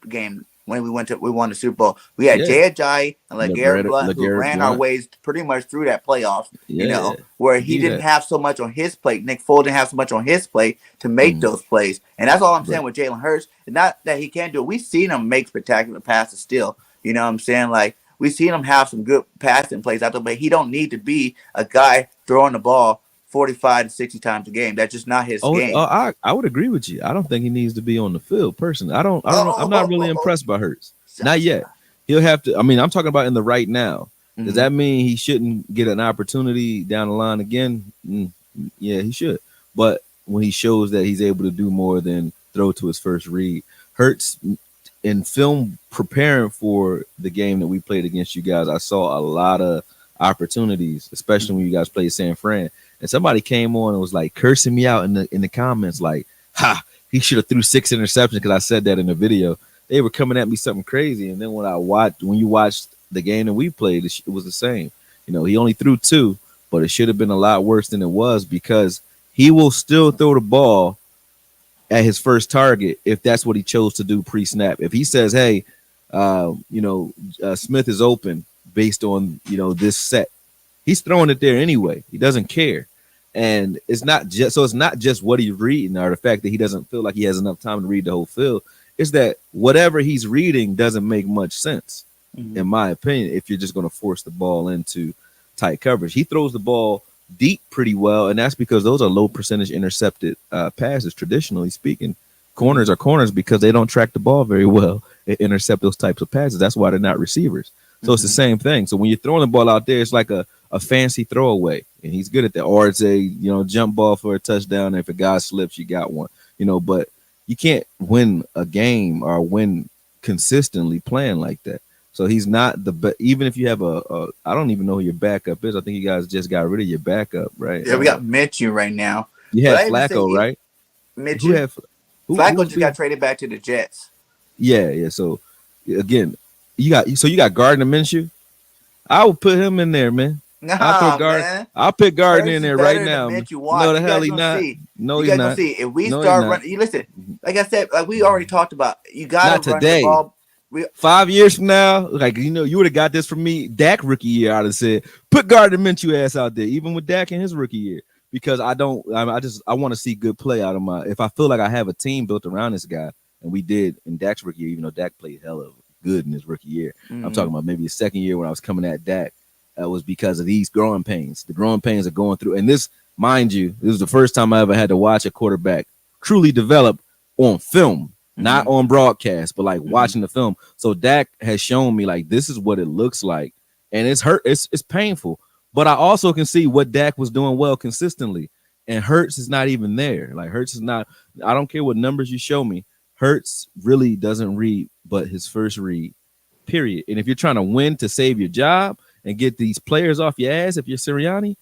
game when we won the Super Bowl. We had Yeah. Jay Ajayi and LeGarrette Blunt who LeGarrette ran our Blunt. ways pretty much through that playoffs. Yeah. Where You he do didn't that. have so much on his plate. Nick Foles didn't have so much on his plate to make Mhm. those plays, and that's all I'm saying Right. with Jalen Hurts. It's not that he can't do it. We've seen him make spectacular passes still. You know what I'm saying? Like we've seen him have some good passing plays out there, but he don't need to be a guy throwing the ball 45 to 60 times a game. That's just not his Oh, game. I would agree with you. I don't think he needs to be on the field personally. I don't know. I'm not really Oh, impressed by Hurts. Not yet. He'll have to. I mean, I'm talking about in the right now. Does that mean he shouldn't get an opportunity down the line again? Yeah, he should. But when he shows that he's able to do more than throw to his first read, Hurts in film preparing for the game that we played against you guys, I saw a lot of opportunities, especially when you guys played San Fran. And somebody came on and was like cursing me out in the comments, like, "Ha, he should have threw 6 interceptions," because I said that in the video. They were coming at me something crazy, and then when you watched the game that we played, it was the same. He only threw 2, but it should have been a lot worse than it was, because he will still throw the ball at his first target if that's what he chose to do pre-snap. If he says, "Hey, Smith is open based on this set," he's throwing it there anyway. He doesn't care. And it's not just what he's reading or the fact that he doesn't feel like he has enough time to read the whole field. It's that whatever he's reading doesn't make much sense, in my opinion, if you're just going to force the ball into tight coverage. He throws the ball deep pretty well, and that's because those are low percentage intercepted passes, traditionally speaking. Corners are corners because they don't track the ball very well and intercept those types of passes. That's why they're not receivers. So it's the same thing. So when you're throwing the ball out there, it's like a fancy throwaway, and he's good at that. Or it's a jump ball for a touchdown. And if a guy slips, you got one. But you can't win a game or win consistently playing like that. So he's not the even if you have I don't even know who your backup is. I think you guys just got rid of your backup, right? Yeah, we got Minshew right now. You had Flacco, right? Minshew. Flacco just got traded back to the Jets. Yeah. So again, you got Gardner Minshew. I will put him in there, man. I'll pick Gardner in there right now. No, the hell he's not. No, he's not. See, if we start running, you listen. Like I said, like we already talked about, you got to run the ball. 5 years from now, you would have got this from me. Dak rookie year, I'd have said, put Gardner Minshew ass out there, even with Dak in his rookie year, because I want to see good play out of if I feel like I have a team built around this guy, and we did in Dak's rookie year, even though Dak played hella good in his rookie year. I'm talking about maybe the second year when I was coming at Dak. Was because of these growing pains. The growing pains are going through, and this, mind you, this was the first time I ever had to watch a quarterback truly develop on film. Not on broadcast, but like watching the film. So Dak has shown me like this is what it looks like, and it's hurt. It's painful, but I also can see what Dak was doing well consistently, and Hurts is not even there. Like Hurts is not. I don't care what numbers you show me. Hurts really doesn't read, but his first read, period. And if you're trying to win to save your job and get these players off your ass, if you're Sirianni,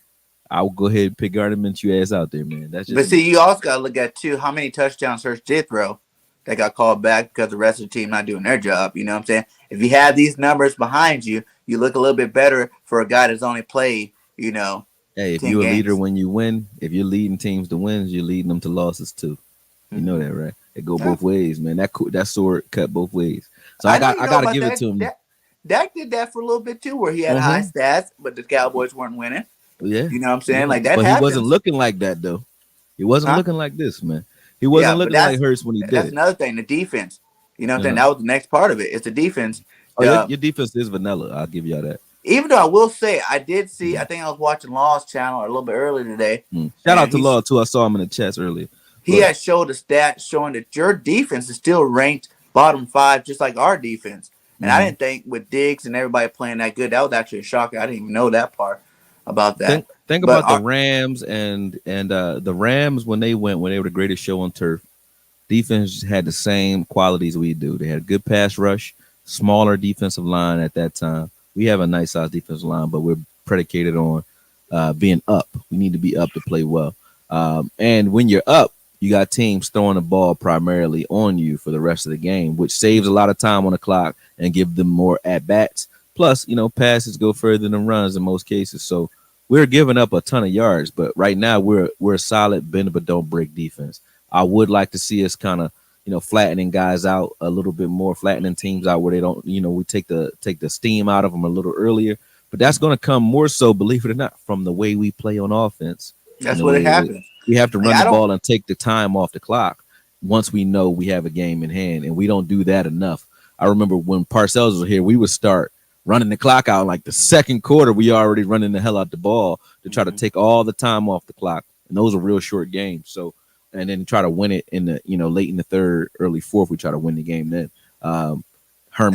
I will go ahead and pick Gardner Minshew ass out there, man. That's just. But see, you also got to look at too how many touchdowns Hurts did throw. That got called back because the rest of the team not doing their job. You know what I'm saying? If you have these numbers behind you, you look a little bit better for a guy that's only played, Hey, if you're a leader when you win, if you're leading teams to wins, you're leading them to losses too. You know that, right? It go both ways, man. That sword cut both ways. So I got to give it to him. Dak did that for a little bit too, where he had high stats, but the Cowboys weren't winning. Yeah, you know what I'm saying? Like that. But happens. He wasn't looking like that though. He wasn't looking like this, man. He wasn't looking like Hurts when he did. That's another thing, the defense. You know what I'm saying? That was the next part of it. It's the defense. Your defense is vanilla. I'll give y'all that. Even though I will say, I did see, I think I was watching Law's channel a little bit earlier today. Shout out to Law, too. I saw him in the chats earlier. He had showed a stat showing that your defense is still ranked bottom 5, just like our defense. And I didn't think with Diggs and everybody playing that good, that was actually a shocker. I didn't even know that part about that. Think about the Rams and the Rams when they were the greatest show on turf. Defense had the same qualities we do. They had a good pass rush, smaller defensive line at that time. We have a nice size defensive line, but we're predicated on being up. We need to be up to play well. And when you're up, you got teams throwing the ball primarily on you for the rest of the game, which saves a lot of time on the clock and give them more at bats. Plus, passes go further than runs in most cases. So we're giving up a ton of yards, but right now we're a solid bend but don't break defense. I would like to see us kind of, flattening guys out a little bit more, flattening teams out where they don't, we take the steam out of them a little earlier. But that's going to come more so, believe it or not, from the way we play on offense. That's what it happens. We have to run the ball and take the time off the clock once we know we have a game in hand, and we don't do that enough. I remember when Parcells was here, we would start running the clock out like the second quarter. We already running the hell out the ball to try to take all the time off the clock, and those are real short games. So, and then try to win it in the late in the third, early fourth. We try to win the game then. Herm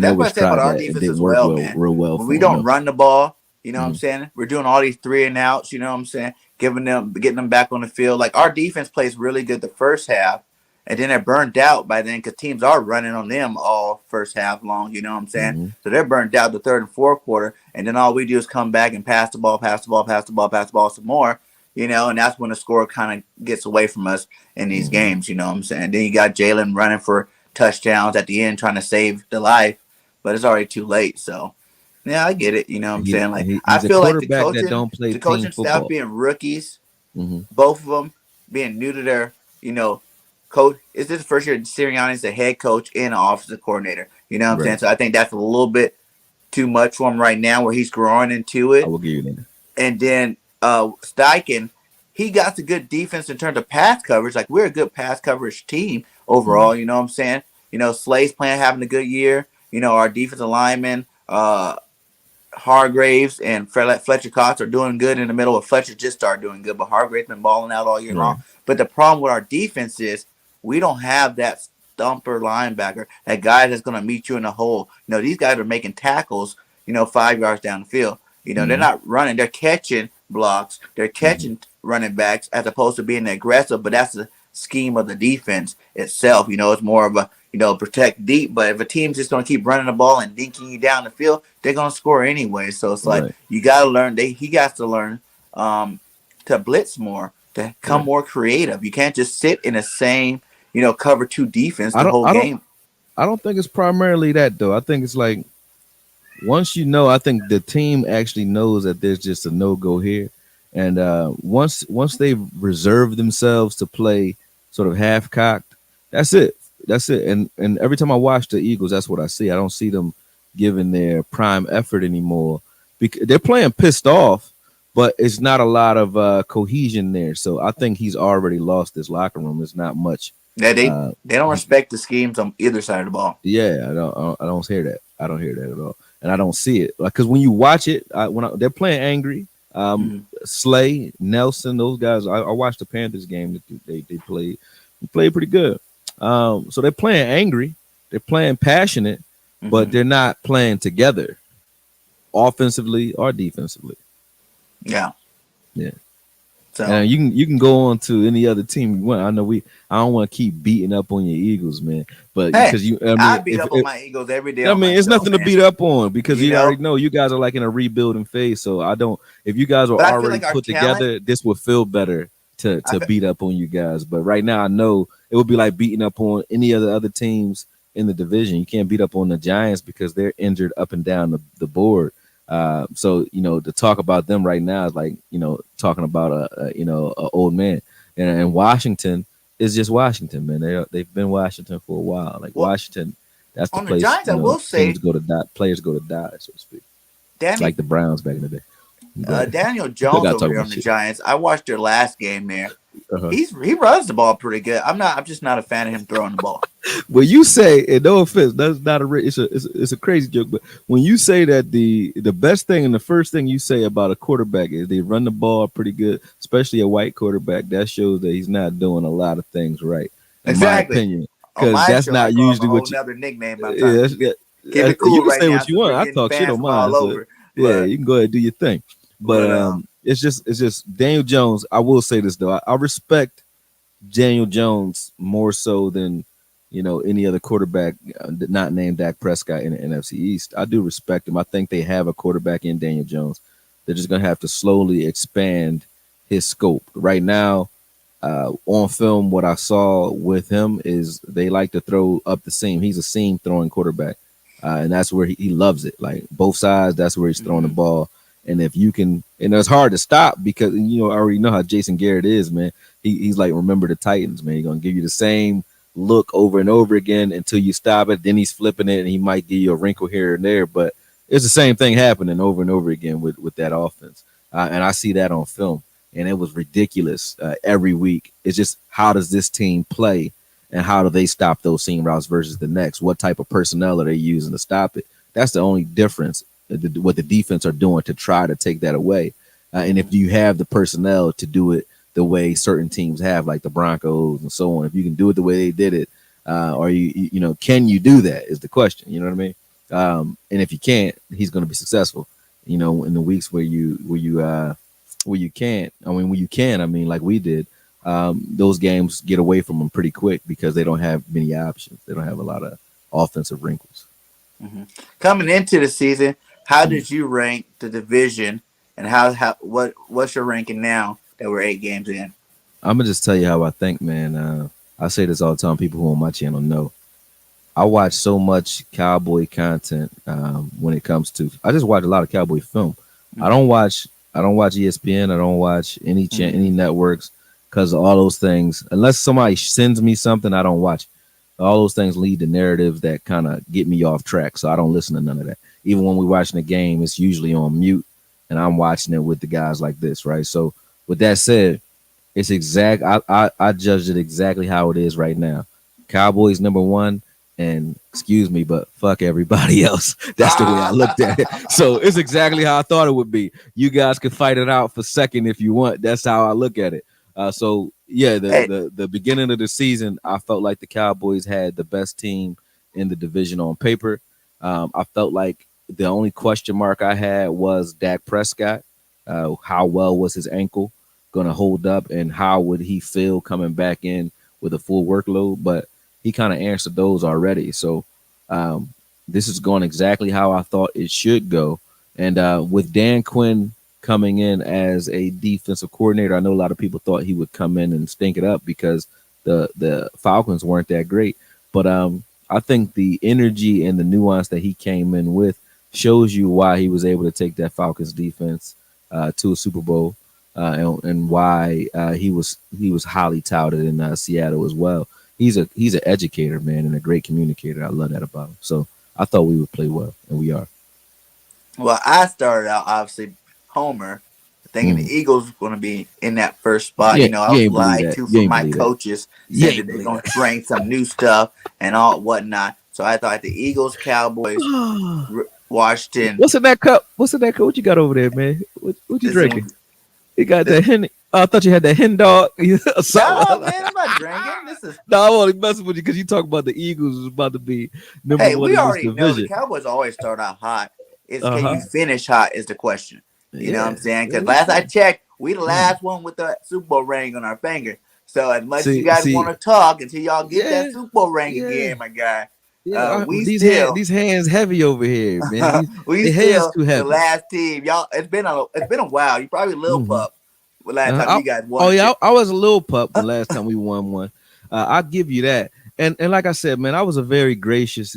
always tried that. It didn't work real well. When we don't run the ball, you know what I'm saying? We're doing all these 3 and outs, you know what I'm saying? Getting them back on the field. Like our defense plays really good the first half, and then they're burned out by then because teams are running on them all first half long, you know what I'm saying? So they're burned out the third and fourth quarter, and then all we do is come back and pass the ball some more, and that's when the score kind of gets away from us in these games, you know what I'm saying? Then you got Jalen running for touchdowns at the end trying to save the life, but it's already too late, so. Yeah, I get it. You know what I'm saying? Like I feel like the coaching staff being rookies, both of them being new to their, coach. Is this the first year Sirianni's the head coach and an offensive coordinator? You know what I'm saying? So I think that's a little bit too much for him right now, where he's growing into it. I will give you that. And then Steichen, he got the good defense in terms of pass coverage. Like we're a good pass coverage team overall. You know what I'm saying? Slade's having a good year. Our defensive linemen. Hargraves and Fletcher Cox are doing good in the middle. Fletcher just started doing good, but Hargraves been balling out all year long. But the problem with our defense is we don't have that stumper linebacker, that guy that's going to meet you in the hole. These guys are making tackles, 5 yards down the field. They're Mm-hmm. not running, they're catching blocks, they're Mm-hmm. catching running backs as opposed to being aggressive, but that's the scheme of the defense itself. It's more of a, protect deep, but if a team's just going to keep running the ball and dinking you down the field, they're going to score anyway. So it's like, Right. you got to learn, he got to learn to blitz more, to come Right. more creative. You can't just sit in the same, cover two defense I the don't. whole I don't. game. I don't think it's primarily that though. I think it's like once I think the team actually knows that there's just a no go here, and once they reserve themselves to play sort of half cocked, that's it. That's it. And every time I watch the Eagles, that's what I see. I don't see them giving their prime effort anymore because they're playing pissed off, but it's not a lot of cohesion there. So I think he's already lost his locker room. There's not much. Yeah, Uh, they don't respect the schemes on either side of the ball. Yeah, I don't hear that. I don't hear that at all, and I don't see it. Like because when you watch it, they're playing angry. Mhm. Slay, Nelson, those guys. I watched the Panthers game that they played. They played pretty good. So they're playing angry. They're playing passionate, but Mhm. they're not playing together, offensively or defensively. Yeah. Yeah. So And you can go on to any other team you want. I know I don't want to keep beating up on your Eagles, man. But hey, because I beat up on my Eagles every day. I mean, it's nothing to man. beat up on because You you know? already know you guys are like in a rebuilding phase. So I don't. If you guys are But I feel already like our put talent- together, this would feel better to I fe- beat up on you guys. But right now, I know it would be like beating up on any other teams in the division. You can't beat up on the Giants because they're injured up and down the board. So to talk about them right now is like talking about a old man. And Washington is just Washington, man. They've been Washington for a while. Like Well, Washington, that's the on the place. Giants, I will say- teams go to die, players go to die, so to speak. Danny, Like the Browns back in the day. Go ahead. Daniel Still Jones gotta over talk there about on the shit. Giants. I watched their last game there. Uh-huh. He runs the ball pretty good. I'm just not a fan of him throwing the ball. When you say, and no offense, that's not it's a crazy joke, but when you say that the best thing and the first thing you say about a quarterback is they run the ball pretty good, especially a white quarterback, that shows that he's not doing a lot of things right. In Exactly. my opinion, On because my that's show, not I call him usually a what whole you. nother nickname. I'm Yeah, trying that's- to keep it cool you can right say now. what you want. I talk shit on mine. all So, over. yeah, But- you can go ahead and do your thing. But it's just Daniel Jones. I will say this though, I respect Daniel Jones more so than any other quarterback not named Dak Prescott in the NFC East. I do respect him. I think they have a quarterback in Daniel Jones. They're just gonna have to slowly expand his scope. Right now, on film, what I saw with him is they like to throw up the seam. He's a seam throwing quarterback, and that's where he loves it. Like both sides, that's where he's throwing the ball. And if you can, and it's hard to stop because I already know how Jason Garrett is, man. He's like, remember the Titans, man. He's gonna give you the same look over and over again until you stop it. Then he's flipping it, and he might give you a wrinkle here and there, but it's the same thing happening over and over again with that offense. And I see that on film, and it was ridiculous every week. It's just how does this team play, and how do they stop those seam routes versus the next? What type of personnel are they using to stop it? That's the only difference. What the defense are doing to try to take that away. And if you have the personnel to do it the way certain teams have, like the Broncos and so on, if you can do it the way they did it, or can you do that is the question. You know what I mean? And if you can't, he's going to be successful. In the weeks where you can't, when you can, like we did, those games get away from them pretty quick because they don't have many options. They don't have a lot of offensive wrinkles. Mm-hmm. Coming into the season, how did you rank the division, and what's your ranking now that we're 8 games in? I'm gonna just tell you how I think, man. I say this all the time. People who on my channel know. I watch so much cowboy content when it comes to. I just watch a lot of cowboy film. Mm-hmm. I don't watch ESPN. I don't watch any any networks because all those things. Unless somebody sends me something, I don't watch. All those things lead to narratives that kind of get me off track. So I don't listen to none of that. Even when we're watching the game, it's usually on mute, and I'm watching it with the guys like this, right? So with that said, it's exact. I judged it exactly how it is right now. Cowboys number 1, and excuse me, but fuck everybody else. That's the way I looked at it. So it's exactly how I thought it would be. You guys can fight it out for second if you want. That's how I look at it. So Yeah, Hey, the beginning of the season, I felt like the Cowboys had the best team in the division on paper. I felt like the only question mark I had was Dak Prescott. How well was his ankle going to hold up, and how would he feel coming back in with a full workload? But he kind of answered those already. So um, this is going exactly how I thought it should go. And with Dan Quinn coming in as a defensive coordinator, I know a lot of people thought he would come in and stink it up because the Falcons weren't that great. But I think the energy and the nuance that he came in with shows you why he was able to take that Falcons defense to a Super Bowl, and why he was highly touted in Seattle as well. He's an educator, man, and a great communicator. I love that about him. So I thought we would play well, and we are. well, I started out obviously Homer, thinking the Mm. Eagles were going to be in that first spot. Yeah, I you was ain't believe lied that. to You from ain't my believe that. coaches, You saying that ain't they're believe going to bring some new stuff and all whatnot. So I thought the Eagles, Cowboys, that. Washington. What's in that cup? What's in that cup? What you got over there, man? What you This, drinking? You got this, that hen. Oh, I thought you had that hen dog. or no, something. man, I'm not drinking. This is No, I'm only messing with you because you talk about the Eagles is about to be number Hey, one we in this already know the division. Cowboys always start out hot. It's Uh can huh. you finish hot is the question. You know what I'm Yeah. saying? Yeah, Because we last I can. checked, we the Mm. last one with the Super Bowl ring on our finger. So as much as you See, guys want see. to talk until y'all get that Yeah, Super Bowl ring yeah, again, my guy, yeah. we These still hands heavy over here, man. These we the hands still too the heavy. last team. Y'all, it's been a while. You probably little Hmm. pup the last time I, you guys oh won a yeah, chip. I was a little pup the last time we won one. I'll give you that. And like I said, man, I was a very gracious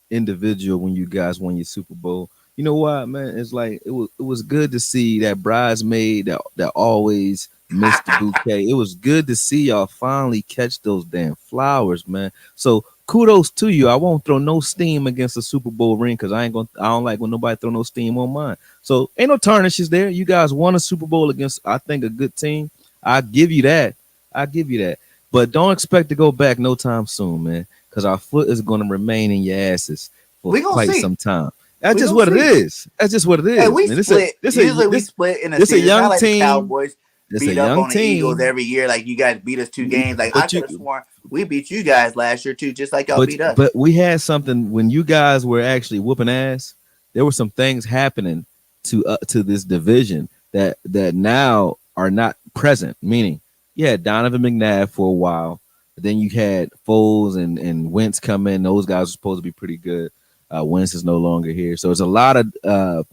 individual when you guys won your Super Bowl. You know what, man? It's like it was good to see that bridesmaid that always missed the bouquet. It was good to see y'all finally catch those damn flowers, man. So kudos to you. I won't throw no steam against a Super Bowl ring because I don't like when nobody throw no steam on mine. So ain't no tarnishes there. You guys won a Super Bowl against, I think, a good team. I give you that. I give you that. But don't expect to go back no time soon, man, because our foot is going to remain in your asses for We gonna quite see. some time. That's We just gonna what it see. is. That's just what it Hey, is, we man. split. Usually we split in a This a season. It's not young like the team. Cowboys It's a beat up young on the Eagles team. every year. Like you guys beat us 2 games. Like I But could have sworn we beat you guys last year too, just like y'all but beat us. but we had something when you guys were actually whooping ass. There were some things happening to this division that now are not present. Meaning, you had Donovan McNabb for a while, but then you had Foles and Wentz come in. Those guys were supposed to be pretty good. Wentz is no longer here, so it's a lot of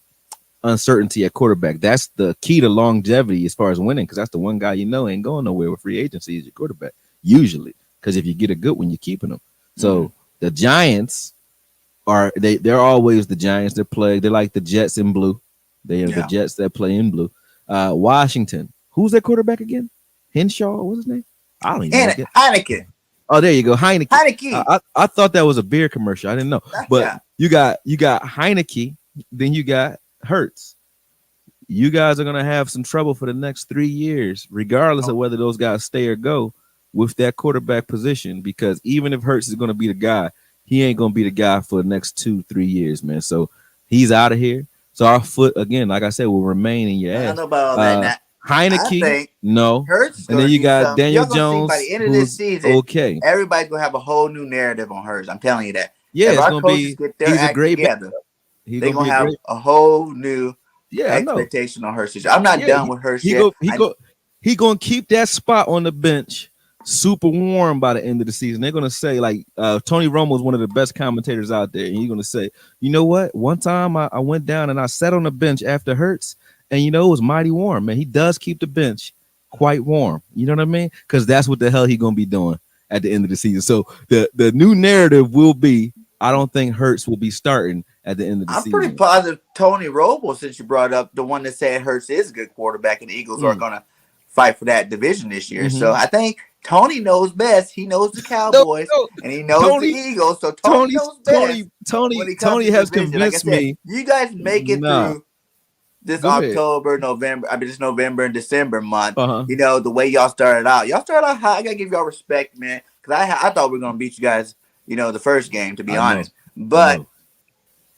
uncertainty at quarterback. That's the key to longevity as far as winning, because that's the one guy ain't going nowhere with free agency is your quarterback usually. Because if you get a good one, you're keeping them. Mm. So the Giants they're always the Giants. They're like the Jets in blue. They are the Yeah, Jets that play in blue. Washington. Who's their quarterback again? Henshaw. What's his name? I don't even and know. Heineken, Oh, there you go, Heineke. Heineke. I thought that was a beer commercial. I didn't know, but Yeah. you got Heineke, then you got Hertz. You guys are gonna have some trouble for the next 3 years, regardless of Oh, whether those guys stay or go with that quarterback position. Because even if Hertz is gonna be the guy, he ain't gonna be the guy for the next 2-3 years, man. So he's out of here. So our foot again, like I said, will remain in your I don't ass. know about all that. Uh Now, I Heineke, think no. Hurts is And then going to you do got something. Daniel You're going to see by the Jones, end of this who's season, okay. everybody's going to have a whole new narrative on Hurts. I'm telling you that. Yeah, If it's our gonna coaches be get their he's a act great back. together, He's they're gonna going be to a have great. a whole new Yeah, I know. expectation on Hurts. I'm not Yeah, done with Hurts he yet. go he go he gonna keep that spot on the bench super warm by the end of the season. They're gonna say like Tony Romo is one of the best commentators out there, and he's gonna say, you know what? One time I went down and I sat on the bench after Hurts, and it was mighty warm. Man, he does keep the bench quite warm. You know what I mean? Because that's what the hell he gonna be doing at the end of the season. So the new narrative will be, I don't think Hurts will be starting at the end of the I'm pretty season. positive Tony Romo, since you brought up the one that said Hurts is a good quarterback and the Eagles are Mm. going to fight for that division this year. So Mm-hmm. I think Tony knows best. He knows the No, Cowboys no, and he knows the Tony, Eagles. So Tony Tony, knows best Tony, when Tony, it comes Tony to has division. Like I convinced said, me. you guys make it Nah, through this go ahead. October, November. I mean, this November and December month. Uh-huh. The way y'all started out. Y'all started out high. I got to give y'all respect, man. Because I thought we were going to beat you guys, the first game, to be I know. honest. I But know.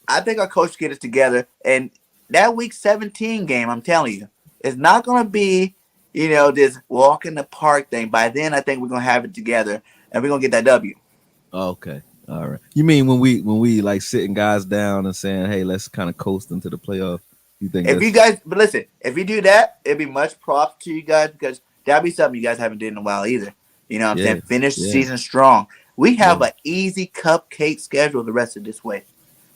I think our coach get us together, and that week 17 game, I'm telling you, it's not going to be, this walk in the park thing. By then, I think we're gonna have it together, and we're gonna get that W. Okay. All right. You mean when we like sitting guys down and saying, "Hey, let's kind of coast into the playoff." You think If you that's guys, but listen, if you do that, it'd be much props to you guys because that'd be something you guys haven't did in a while either. You know what I'm yeah, saying? Finish the yeah, season strong. We have yeah. an easy cupcake schedule the rest of this way.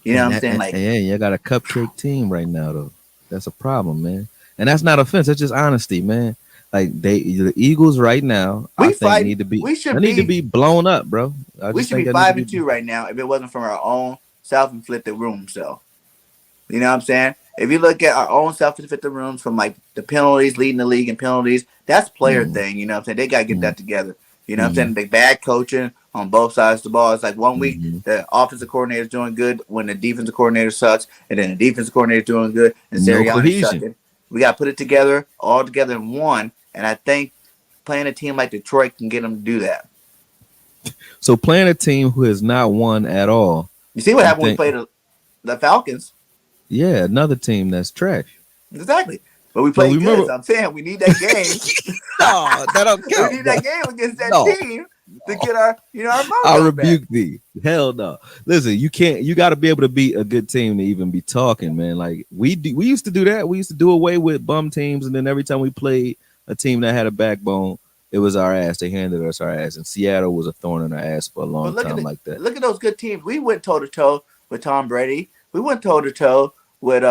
You know And what I'm that saying? and, Like and yeah, you got a cupcake team right now though. That's a problem, man. And that's not offense. That's just honesty, man. Like the Eagles right now, I we think fighting. need to be We they should need to be. be blown up, bro. I We just should think be that need to five be. and two right now if it wasn't from our own self-inflicted room. So you know what I'm saying? If you look at our own self-inflicted rooms from like the penalties, leading the league in penalties, that's player Mm, thing. You know what I'm saying? They gotta get mm, that together. You know what I'm mm, saying? The bad coaching on both sides of the ball. It's like one week mm. the offensive coordinator is doing good when the defensive coordinator sucks, and then the defensive coordinator is doing good and No Sirianni's cohesion. sucking. We gotta put it together all together in one. And I think playing a team like Detroit can get them to do that. So playing a team who has not won at all, You see what you happened when we think? played the Falcons? Yeah, another team that's trash. Exactly. But we But played good. remember, So I'm saying we need that game. no, that don't We count. need No, that game against that no. team to get our, our I mojo back. rebuke thee. Hell no. Listen, you can't. You got to be able to beat a good team to even be talking, man. Like we used to do that. We used to do away with bum teams, and then every time we played a team that had a backbone, it was our ass. They handed us our ass, and Seattle was a thorn in our ass for a But long time like that. look at those good teams. We went toe to toe with Tom Brady. We went toe to toe with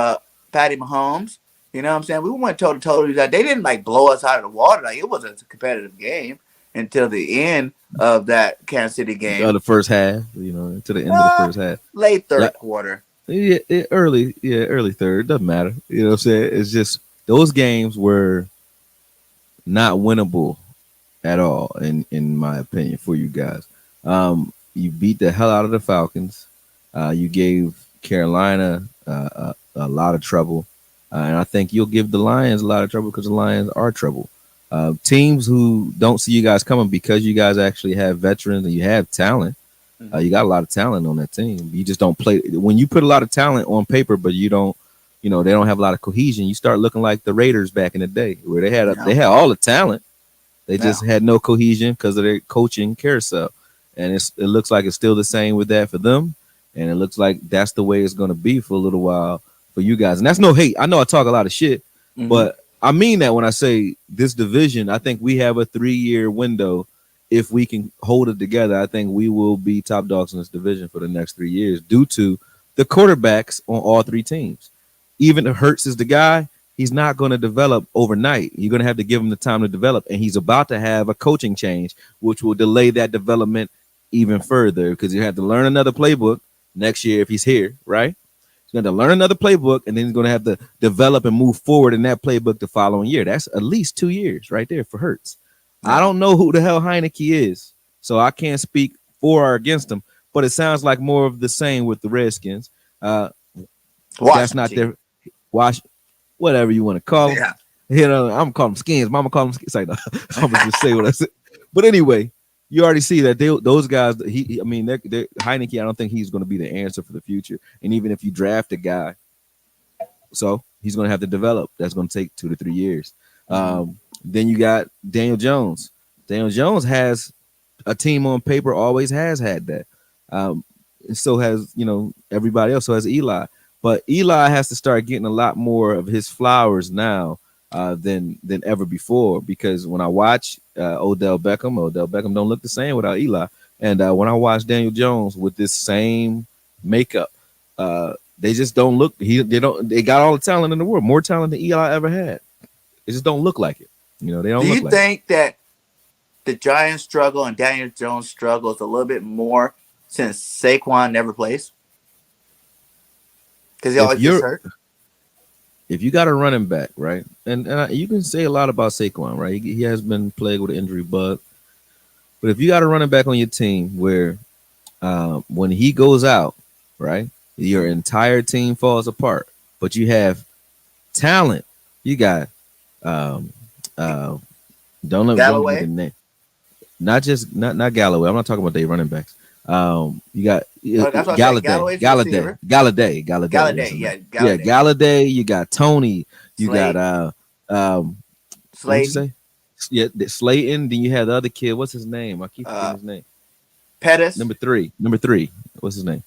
Patty Mahomes. You know what I'm saying? We went toe to toe. They didn't like blow us out of the water. Like it was a competitive game until the end of that Kansas City game. The first half, to the end of the first half. Late third Like, quarter. early third. Doesn't matter. You know what I'm saying? It's just those games were not winnable at all, in my opinion, for you guys. You beat the hell out of the Falcons. You gave Carolina a lot of trouble, and I think you'll give the Lions a lot of trouble because the Lions are trouble. Teams who don't see you guys coming because you guys actually have veterans and you have talent. You got a lot of talent on that team. You just don't play. When you put a lot of talent on paper, but you don't, they don't have a lot of cohesion. You start looking like the Raiders back in the day, where they had all the talent. They just had no cohesion because of their coaching carousel, and it looks like it's still the same with that for them, and it looks like that's the way it's going to be for a little while for you guys. And that's no hate. I know I talk a lot of shit, but I mean that when I say this division. I think we have a 3-year window. If we can hold it together, I think we will be top dogs in this division for the next 3 years due to the quarterbacks on all three teams. Even if Hurts is the guy, he's not going to develop overnight. You're going to have to give him the time to develop, and he's about to have a coaching change, which will delay that development even further because you have to learn another playbook next year if he's here, right? He's going to learn another playbook, and then he's going to have to develop and move forward in that playbook the following year. That's at least 2 years right there for Hurts. I don't know who the hell Heineke is, so I can't speak for or against him, but it sounds like more of the same with the Redskins. That's not their wash, whatever you want to call them. Yeah. I'm calling them skins. Mama call them skins. Like, no, I'm gonna just say what I said. But anyway, you already see that those guys. They're Heineke. I don't think he's going to be the answer for the future. And even if you draft a guy, so he's going to have to develop. That's going to take 2 to 3 years. Then you got Daniel Jones. Daniel Jones has a team on paper, always has had that. And so has, everybody else. So has Eli. But Eli has to start getting a lot more of his flowers now than ever before. Because when I watch Odell Beckham don't look the same without Eli. And when I watch Daniel Jones with this same makeup, they just don't look. They got all the talent in the world, more talent than Eli ever had. It just don't look like it. They don't. Do you think that the Giants struggle and Daniel Jones struggles a little bit more since Saquon never plays? Because he always gets hurt. If you got a running back, right, and you can say a lot about Saquon, right? He has been plagued with an injury bug. But if you got a running back on your team where when he goes out, right, your entire team falls apart. But you have talent. You got don't let me get the name. Not Galloway. I'm not talking about their running backs. You got Galladay. Galladay. You got Tony. You got Slade. Yeah, Slayton. Then you had the other kid. What's his name? I keep forgetting Uh, his name. Pettis. Number three. Number three. What's his name?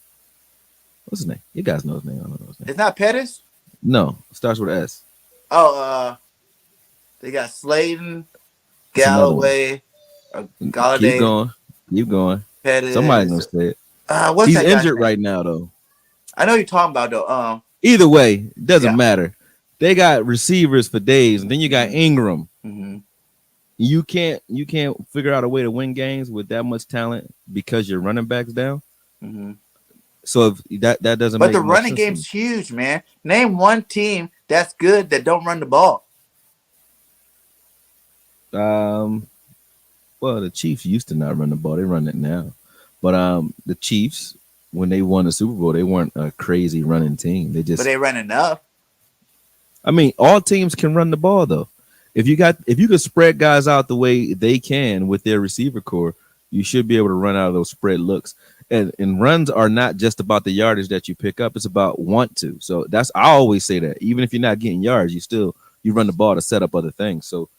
What's his name? You guys know his name. I don't know his name. It's not Pettis. No, starts with S. Oh, they got Slayton, It's another one. Galloway, Keep Galladay, going. Keep going. Pettis. Somebody's gonna say it. What's He's that guy's injured name? right now, though. I know you're talking about though. Either way, doesn't Yeah. matter. They got receivers for days, and then you got Ingram. Mm-hmm. You can't figure out a way to win games with that much talent because your running back's down. Mm-hmm. So if that doesn't. But make the much running sense game's huge, man. Name one team that's good that don't run the ball. to me. Well, the Chiefs used to not run the ball; they run it now. But the Chiefs, when they won the Super Bowl, they weren't a crazy running team. They just. But they run enough. I mean, all teams can run the ball though. If you could spread guys out the way they can with their receiver core, you should be able to run out of those spread looks. And runs are not just about the yardage that you pick up; it's about want to. So I always say that. Even if you're not getting yards, you run the ball to set up other things. So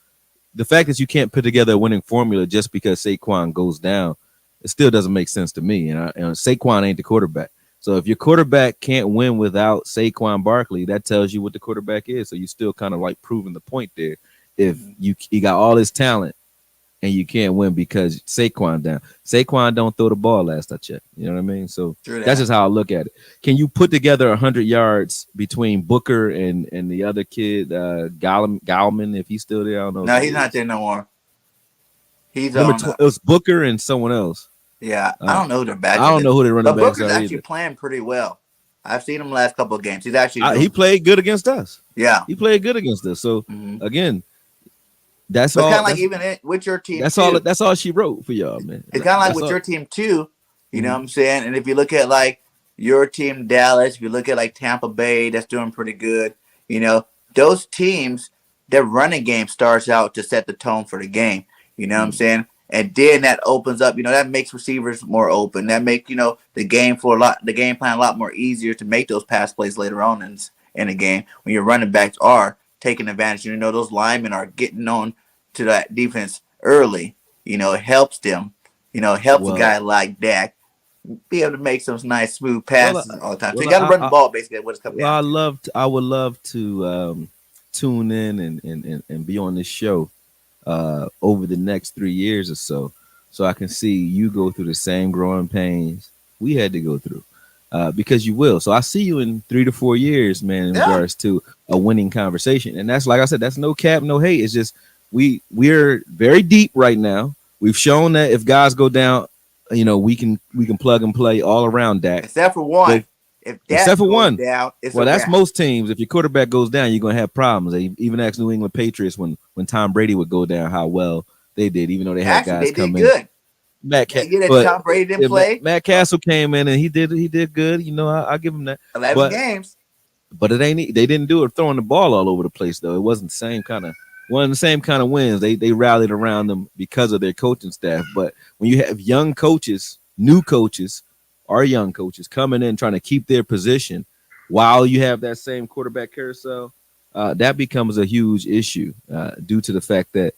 the fact that you can't put together a winning formula just because Saquon goes down, it still doesn't make sense to me. And Saquon ain't the quarterback. So if your quarterback can't win without Saquon Barkley, that tells you what the quarterback is. So you still kind of like proving the point there. If you got all this talent and you can't win because Saquon down. Saquon don't throw the ball last I checked. You know what I mean? So that's just how I look at it. Can you put together 100 yards between Booker and the other kid, Gallman, if he's still there? I don't know. No, he's not there no more. He's it was Booker and someone else. Yeah, I don't know who their back. I don't know who they're running backs are. But Booker's actually playing pretty well. I've seen him last couple of games. He's actually he played good against us. Yeah, he played good against us. So again, that's all. Kind of like even with your team. That's all. That's all she wrote for y'all, man. It's kind of like with your team too. You know what I'm saying? And if you look at like your team, Dallas, if you look at like Tampa Bay, that's doing pretty good. You know, those teams, their running game starts out to set the tone for the game. You know what I'm saying? And then that opens up, that makes receivers more open. That make, the game plan a lot more easier to make those pass plays later on in the game when your running backs are taking advantage. Those linemen are getting on to that defense early. It helps them. Helps a guy like Dak be able to make some nice smooth passes all the time. So you got to run the ball basically. What it's coming down. I would love to tune in and be on this show over the next 3 years or so I can see you go through the same growing pains we had to go through, because you will. So I see you in 3 to 4 years, man, in regards to a winning conversation. And that's, like I said, that's no cap, no hate. It's just we're very deep right now. We've shown that if guys go down, we can plug and play all around Dak, except for one. Except for one. Down, that's most teams. If your quarterback goes down, you're gonna have problems. They even asked New England Patriots when Tom Brady would go down how well they did, even though they had guys come in. Good. But Tom Brady didn't play. Matt Castle came in and he did good. I give him that. 11 games. But they didn't do it throwing the ball all over the place though. It wasn't the same kind of wins. They rallied around them because of their coaching staff. But when you have young coaches, new coaches, our young coaches coming in trying to keep their position while you have that same quarterback carousel, that becomes a huge issue due to the fact that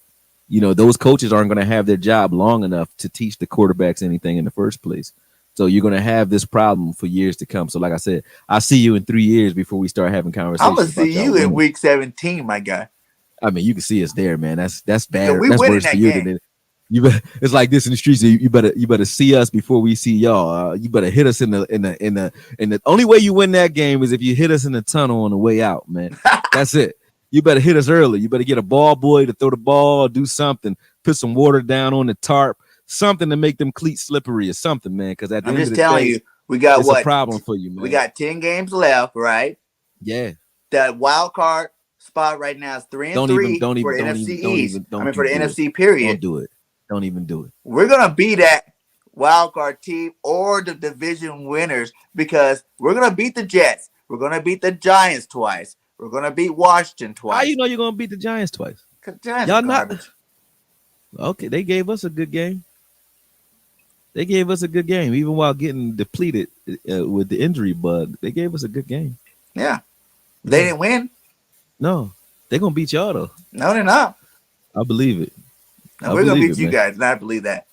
those coaches aren't going to have their job long enough to teach the quarterbacks anything in the first place. So you're going to have this problem for years to come. So like I said, I'll see you in 3 years before we start having conversations. I'm going to see you in week 17, my guy. I mean, you can see us there, man. That's bad. Yeah, that's worse for you than it. It's like this in the streets. You better see us before we see y'all. You better hit us in the only way you win that game is if you hit us in the tunnel on the way out, man. That's it. You better hit us early. You better get a ball boy to throw the ball, do something, put some water down on the tarp, something to make them cleats slippery or something, man. Because at the end of the day, we got a problem for you, man. We got 10 games left, right? Yeah. That wild card spot right now is 3-3 for NFC East. For the NFC period. Don't do it. Don't even do it. We're gonna be that wild card team or the division winners because we're gonna beat the Jets. We're gonna beat the Giants twice. We're gonna beat Washington twice. How you know you're gonna beat the Giants twice? Y'all not. Okay, they gave us a good game. Even while getting depleted with the injury bug. They gave us a good game. Yeah, they didn't win. No, they're gonna beat y'all though. No, they're not. I believe it. And I we're gonna believe beat it, you man. guys, and I believe that.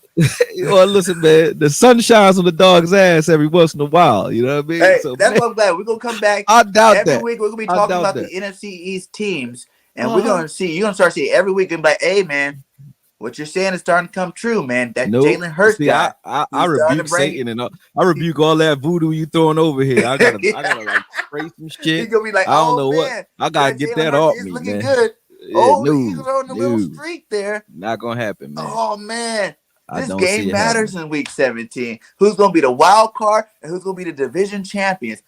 Well, listen, man, the sun shines on the dog's ass every once in a while. You know what I mean? Hey, So, that's man, what I'm glad. We're gonna come back I doubt every that. week. We're gonna be I talking doubt about the that. NFC East teams, and we're Uh-huh. gonna see. You're gonna start seeing every week and be like, "Hey, man, what you're saying is starting to come true, man. That Nope. Jalen Hurts See, I, guy, I I he's starting to rebuke bring." Satan and I rebuke all that voodoo you throwing over here. I gotta Yeah. like spray some He's shit. gonna be like, I don't "Oh know what. man, I gotta that get Jalen that Hurts off is me, looking man. good. Yeah, Oh, the no, Eagles are on a little no, streak there. not gonna happen, man. Oh man, I this don't see game it matters happening. in Week 17. Who's gonna be the wild card and who's gonna be the division champions?"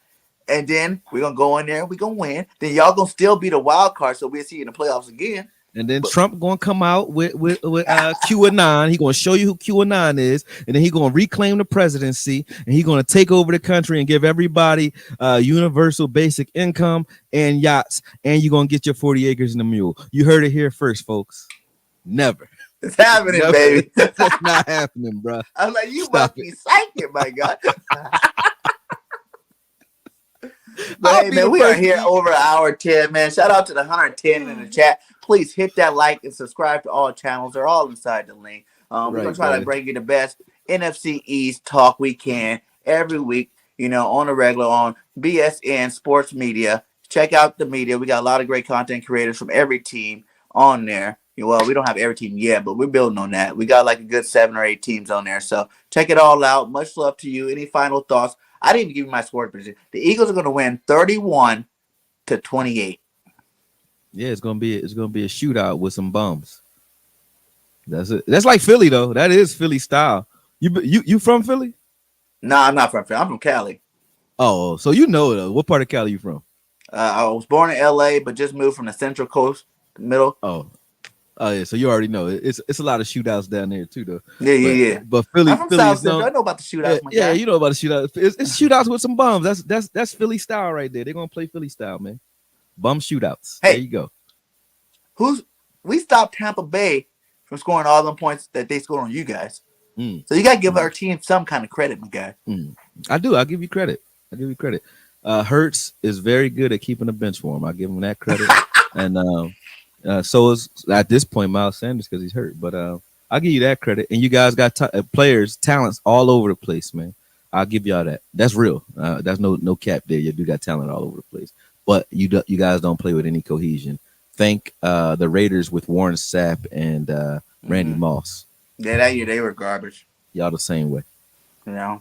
And then we're gonna go in there, we're gonna win. Then y'all gonna still be the wild card, so we'll see you in the playoffs again. And then But Trump gonna come out with QAnon. He gonna show you who QAnon is, and then he gonna reclaim the presidency, and he gonna take over the country and give everybody universal basic income and yachts, and you're gonna get your 40 acres and a mule. You heard it here first, folks. Never, it's happening, never. baby. That's not happening, bro. I'm like, you Stop must it. be psychic, my God. But I'll hey, be man, the we are first to here eat. over hour 10, man. Shout out to the 110 in the chat. Please hit that like and subscribe to all channels. They're all inside the link. We're going to Right, try to man. bring you the best NFC East talk we can every week, on the regular on BSN Sports Media. Check out the media. We got a lot of great content creators from every team on there. Well, we don't have every team yet, but we're building on that. We got like a good 7 or 8 teams on there. So check it all out. Much love to you. Any final thoughts? I didn't even give you my score prediction. The Eagles are going to win 31-28. Yeah, it's gonna be a shootout with some bums. That's it. That's like Philly though. That is Philly style. You from Philly? No, I'm not from Philly. I'm from Cali. Oh, so you know though. What part of Cali you from? I was born in LA, but just moved from the Central Coast, middle. Oh, yeah. So you already know it's a lot of shootouts down there too though. Yeah. But I'm from Philly South is Central. I known. know about the Yeah, shootouts, my guy. you know about the shootouts. It's shootouts with some bums. That's Philly style right there. They're gonna play Philly style, man. Bum shootouts. Hey. There you go. We stopped Tampa Bay from scoring all them points that they scored on you guys. Mm. So you got to give our team some kind of credit, my guy. I do. I'll give you credit. Hurts is very good at keeping the bench warm. I give him that credit. And so is at this point Miles Sanders because he's hurt. But I'll give you that credit. And you guys got players, talents all over the place, man. I'll give y'all that. That's real. That's no cap there. You do got talent all over the place. But you guys don't play with any cohesion. Thank the Raiders with Warren Sapp and Randy Moss. Yeah, that year they were garbage. Y'all the same way. Yeah.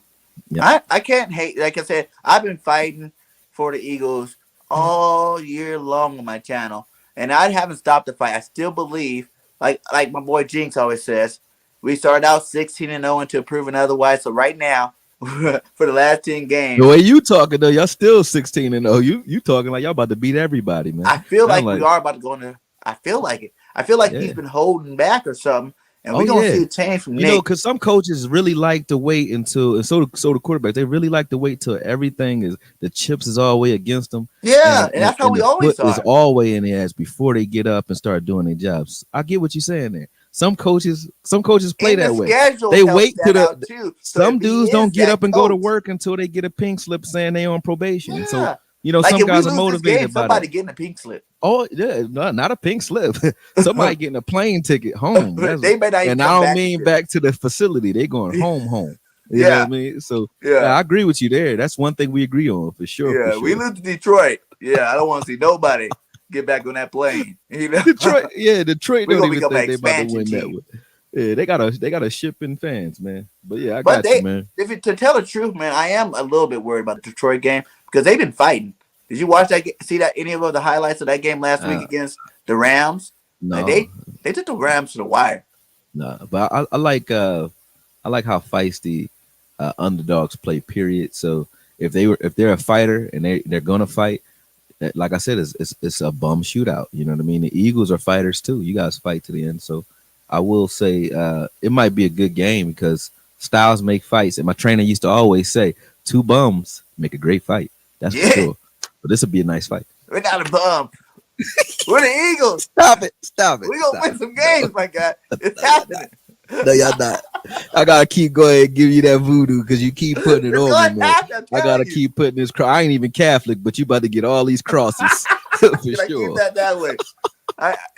Yep. I can't hate. Like I said, I've been fighting for the Eagles all year long on my channel, and I haven't stopped the fight. I still believe, like my boy Jinx always says, we started out 16-0 until proven otherwise. So right now, for the last 10 games, the way you talking though, y'all still 16-0. You talking like y'all about to beat everybody, man. I feel like we are about to go into. I feel like it. I feel like he's been holding back or something. And we're gonna see a change from Nick. Because some coaches really like to wait until, and so the quarterbacks, they really like to wait till everything is the chips is all the way against them. Yeah, and that's how we always are. Is all way in their ass before they get up and start doing their jobs. I get what you're saying there. Some coaches play that way. They wait to the. Some dudes don't get up and go to work until they get a pink slip saying they on probation. Yeah. So like some guys are motivated by somebody getting a pink slip. Oh yeah, no, not a pink slip. Somebody getting a plane ticket home. They may not and I don't mean back to the facility. They going home. You know what I mean? So I agree with you there. That's one thing we agree on for sure. Yeah, we live in Detroit. Yeah, I don't want to see nobody get back on that plane. You know? Detroit We're don't gonna even become an think they about to win expansion that team. one. Yeah, they gotta ship in fans, man. But yeah, I got you, man. To tell the truth, man, I am a little bit worried about the Detroit game because they've been fighting. Did you watch that? See that any of the highlights of that game last week against the Rams? No, like they took the Rams to the wire. No, but I like how feisty underdogs play. Period. So if they're a fighter and they're gonna fight, like I said, it's a bum shootout. You know what I mean? The Eagles are fighters too. You guys fight to the end. So I will say it might be a good game because styles make fights. And my trainer used to always say, 2 bums make a great fight. That's for sure. But this will be a nice fight. We're not a bum. We're the Eagles. Stop it. We're going to win some games, my guy. It's happening. No, y'all not. I got to keep going and give you that voodoo because you keep putting it on me, man. I got to keep putting this cross. I ain't even Catholic, but you about to get all these crosses for sure. Keep that way.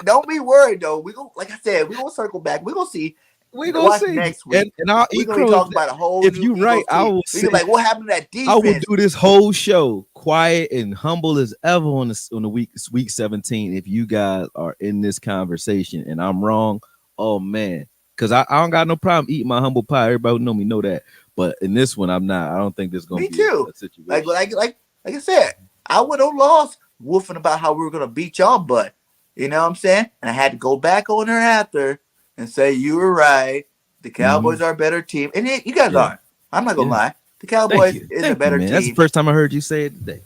Don't be worried though. We go, like I said, we gonna circle back. We gonna see. We gonna Watch see, next week. and I'll We're eat gonna be crow talking about a whole if new you right. Eagles I team. will We say can like, what happened to that I will defense? do this whole show quiet and humble as ever on the week 17. If you guys are in this conversation and I'm wrong, oh man, because I don't got no problem eating my humble pie. Everybody who know me know that. But in this one, I'm not. I don't think there's gonna Me be too. a situation. Like I said, I would have lost woofing about how we were gonna beat y'all, but you know what I'm saying? And I had to go back on her after and say you were right. The Cowboys are a better team, and you guys Yeah. aren't. I'm not gonna Yeah. lie. The Thank Cowboys you, is a thank you, better man. That's the team. first time I heard you say it today.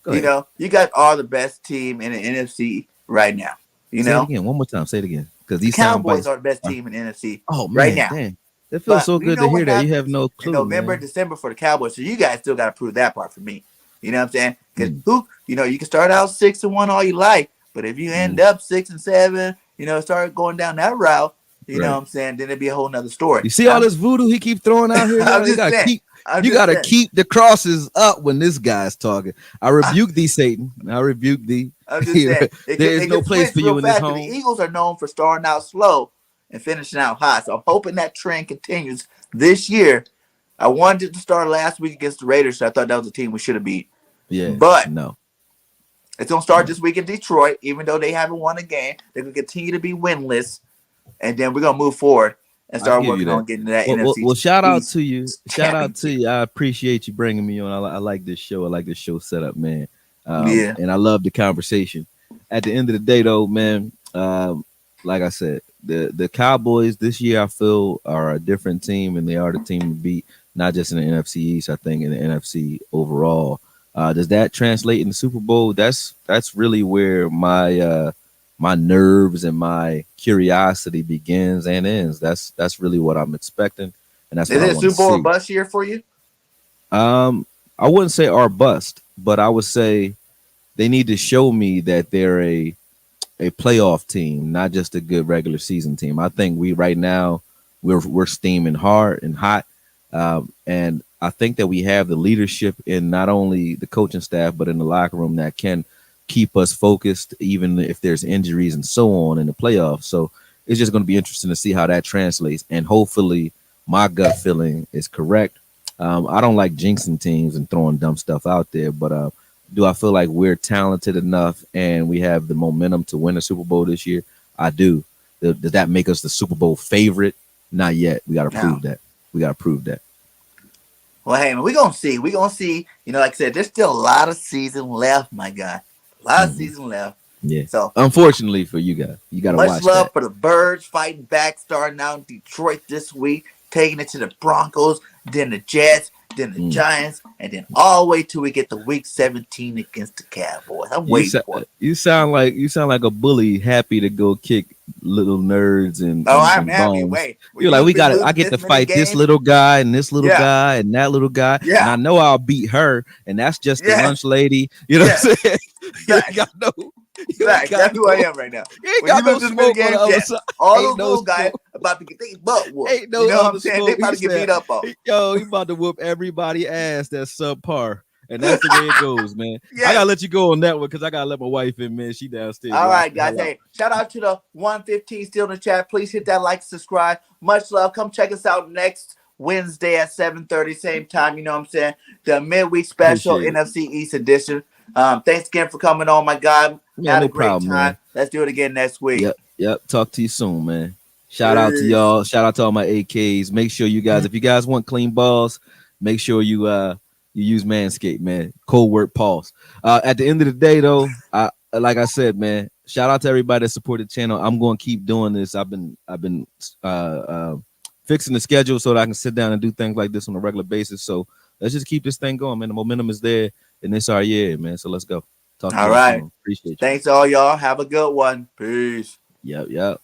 Go You ahead. know, you guys are the best team in the NFC right now. You Say it know, again, one more time. Say it again, because the these sound Cowboys bites. are the best team in the NFC Oh right man, now. damn, it feels But so you good know to hear what that. You have happens no in clue, November and man. December for the Cowboys. So you guys still got to prove that part for me. You know what I'm saying? Because Mm, you can start out 6-1 all you like, but if you end mm, up 6-7, start going down that route, you know right. what I'm saying? Then it'd be a whole nother story. You see all this voodoo he keep throwing out here, I'm y'all. just saying. You gotta keep the crosses up when this guy's talking. I rebuke thee, Satan. I rebuke thee. I'm just saying. There is It no can place switch for you real in this fast. The home. Eagles are known for starting out slow and finishing out hot. So I'm hoping that trend continues this year. I wanted to start last week against the Raiders, so I thought that was a team we should have beat. Yeah, But no. it's gonna start this week in Detroit, even though they haven't won a game. They're gonna continue to be winless, and then we're gonna move forward and I start give you working that. on getting to that Well, NFC shout out East to you. Shout out to championship. you. I appreciate you bringing me on. I like this show. I like this show setup, man. Yeah, And I love the conversation. At the end of the day, though, man, like I said, the Cowboys this year I feel are a different team, and they are the team to beat, not just in the NFC East. I think in the NFC overall. Does that translate in the Super Bowl? That's really where my nerves and my curiosity begins and ends. That's really what I'm expecting, and that's is what I it a want to Super Bowl or see. bust year for you? I wouldn't say our bust, but I would say they need to show me that they're a playoff team, not just a good regular season team. I think we right now we're steaming hard and hot, and I think that we have the leadership in not only the coaching staff but in the locker room that can keep us focused, even if there's injuries and so on in the playoffs. So it's just going to be interesting to see how that translates, and hopefully my gut feeling is correct. I don't like jinxing teams and throwing dumb stuff out there, but do I feel like we're talented enough and we have the momentum to win a Super Bowl this year? I do. Does that make us the Super Bowl favorite? Not yet. We got to prove that. We got to prove that. Well, hey man, we're gonna see. We're gonna see. Like I said, there's still a lot of season left, my guy. A lot of season left. Yeah. So unfortunately for you guys, you got to watch much love that. for the Birds fighting back, starting out in Detroit this week, taking it to the Broncos, then the Jets, then the Giants, and then all the way till we get to week 17 against the Cowboys. I'm waiting for it. You sound like a bully, happy to go kick little nerds and I'm and happy. bums. Wait, You're like, I get to fight this little guy and this little guy and that little guy, and I know I'll beat her, and that's just the lunch lady. You know what I'm saying? You ain't got no. That's who I am right now. You ain't got no smoke on the other side. All those little guys about to get their butt whooped. Ain't no you know what I'm other saying? They smoke. about to get beat up on. Yo, he about to whoop everybody ass that's subpar. And that's the way it goes, man. I gotta let you go on that one because I gotta let my wife in, man. She downstairs. All right, guys. Hey, shout out to the 115 still in the chat. Please hit that like, subscribe. Much love. Come check us out next Wednesday at 7:30, same time. You know what I'm saying? The midweek special NFC East edition. Thanks again for coming on, my guy. Had a great time. Man. Let's do it again next week. Yep. Talk to you soon, man. Shout out to y'all. Shout out to all my AKs. Make sure you guys, if you guys want clean balls, make sure you use Manscaped, man. Cold word pause. At the end of the day, though, like I said, man, shout out to everybody that supported the channel. I'm going to keep doing this. I've been fixing the schedule so that I can sit down and do things like this on a regular basis. So let's just keep this thing going, man. The momentum is there, and it's our year, man. So let's go. Talk to you all right. Soon. Appreciate you. Thanks all y'all. Have a good one. Peace. Yep.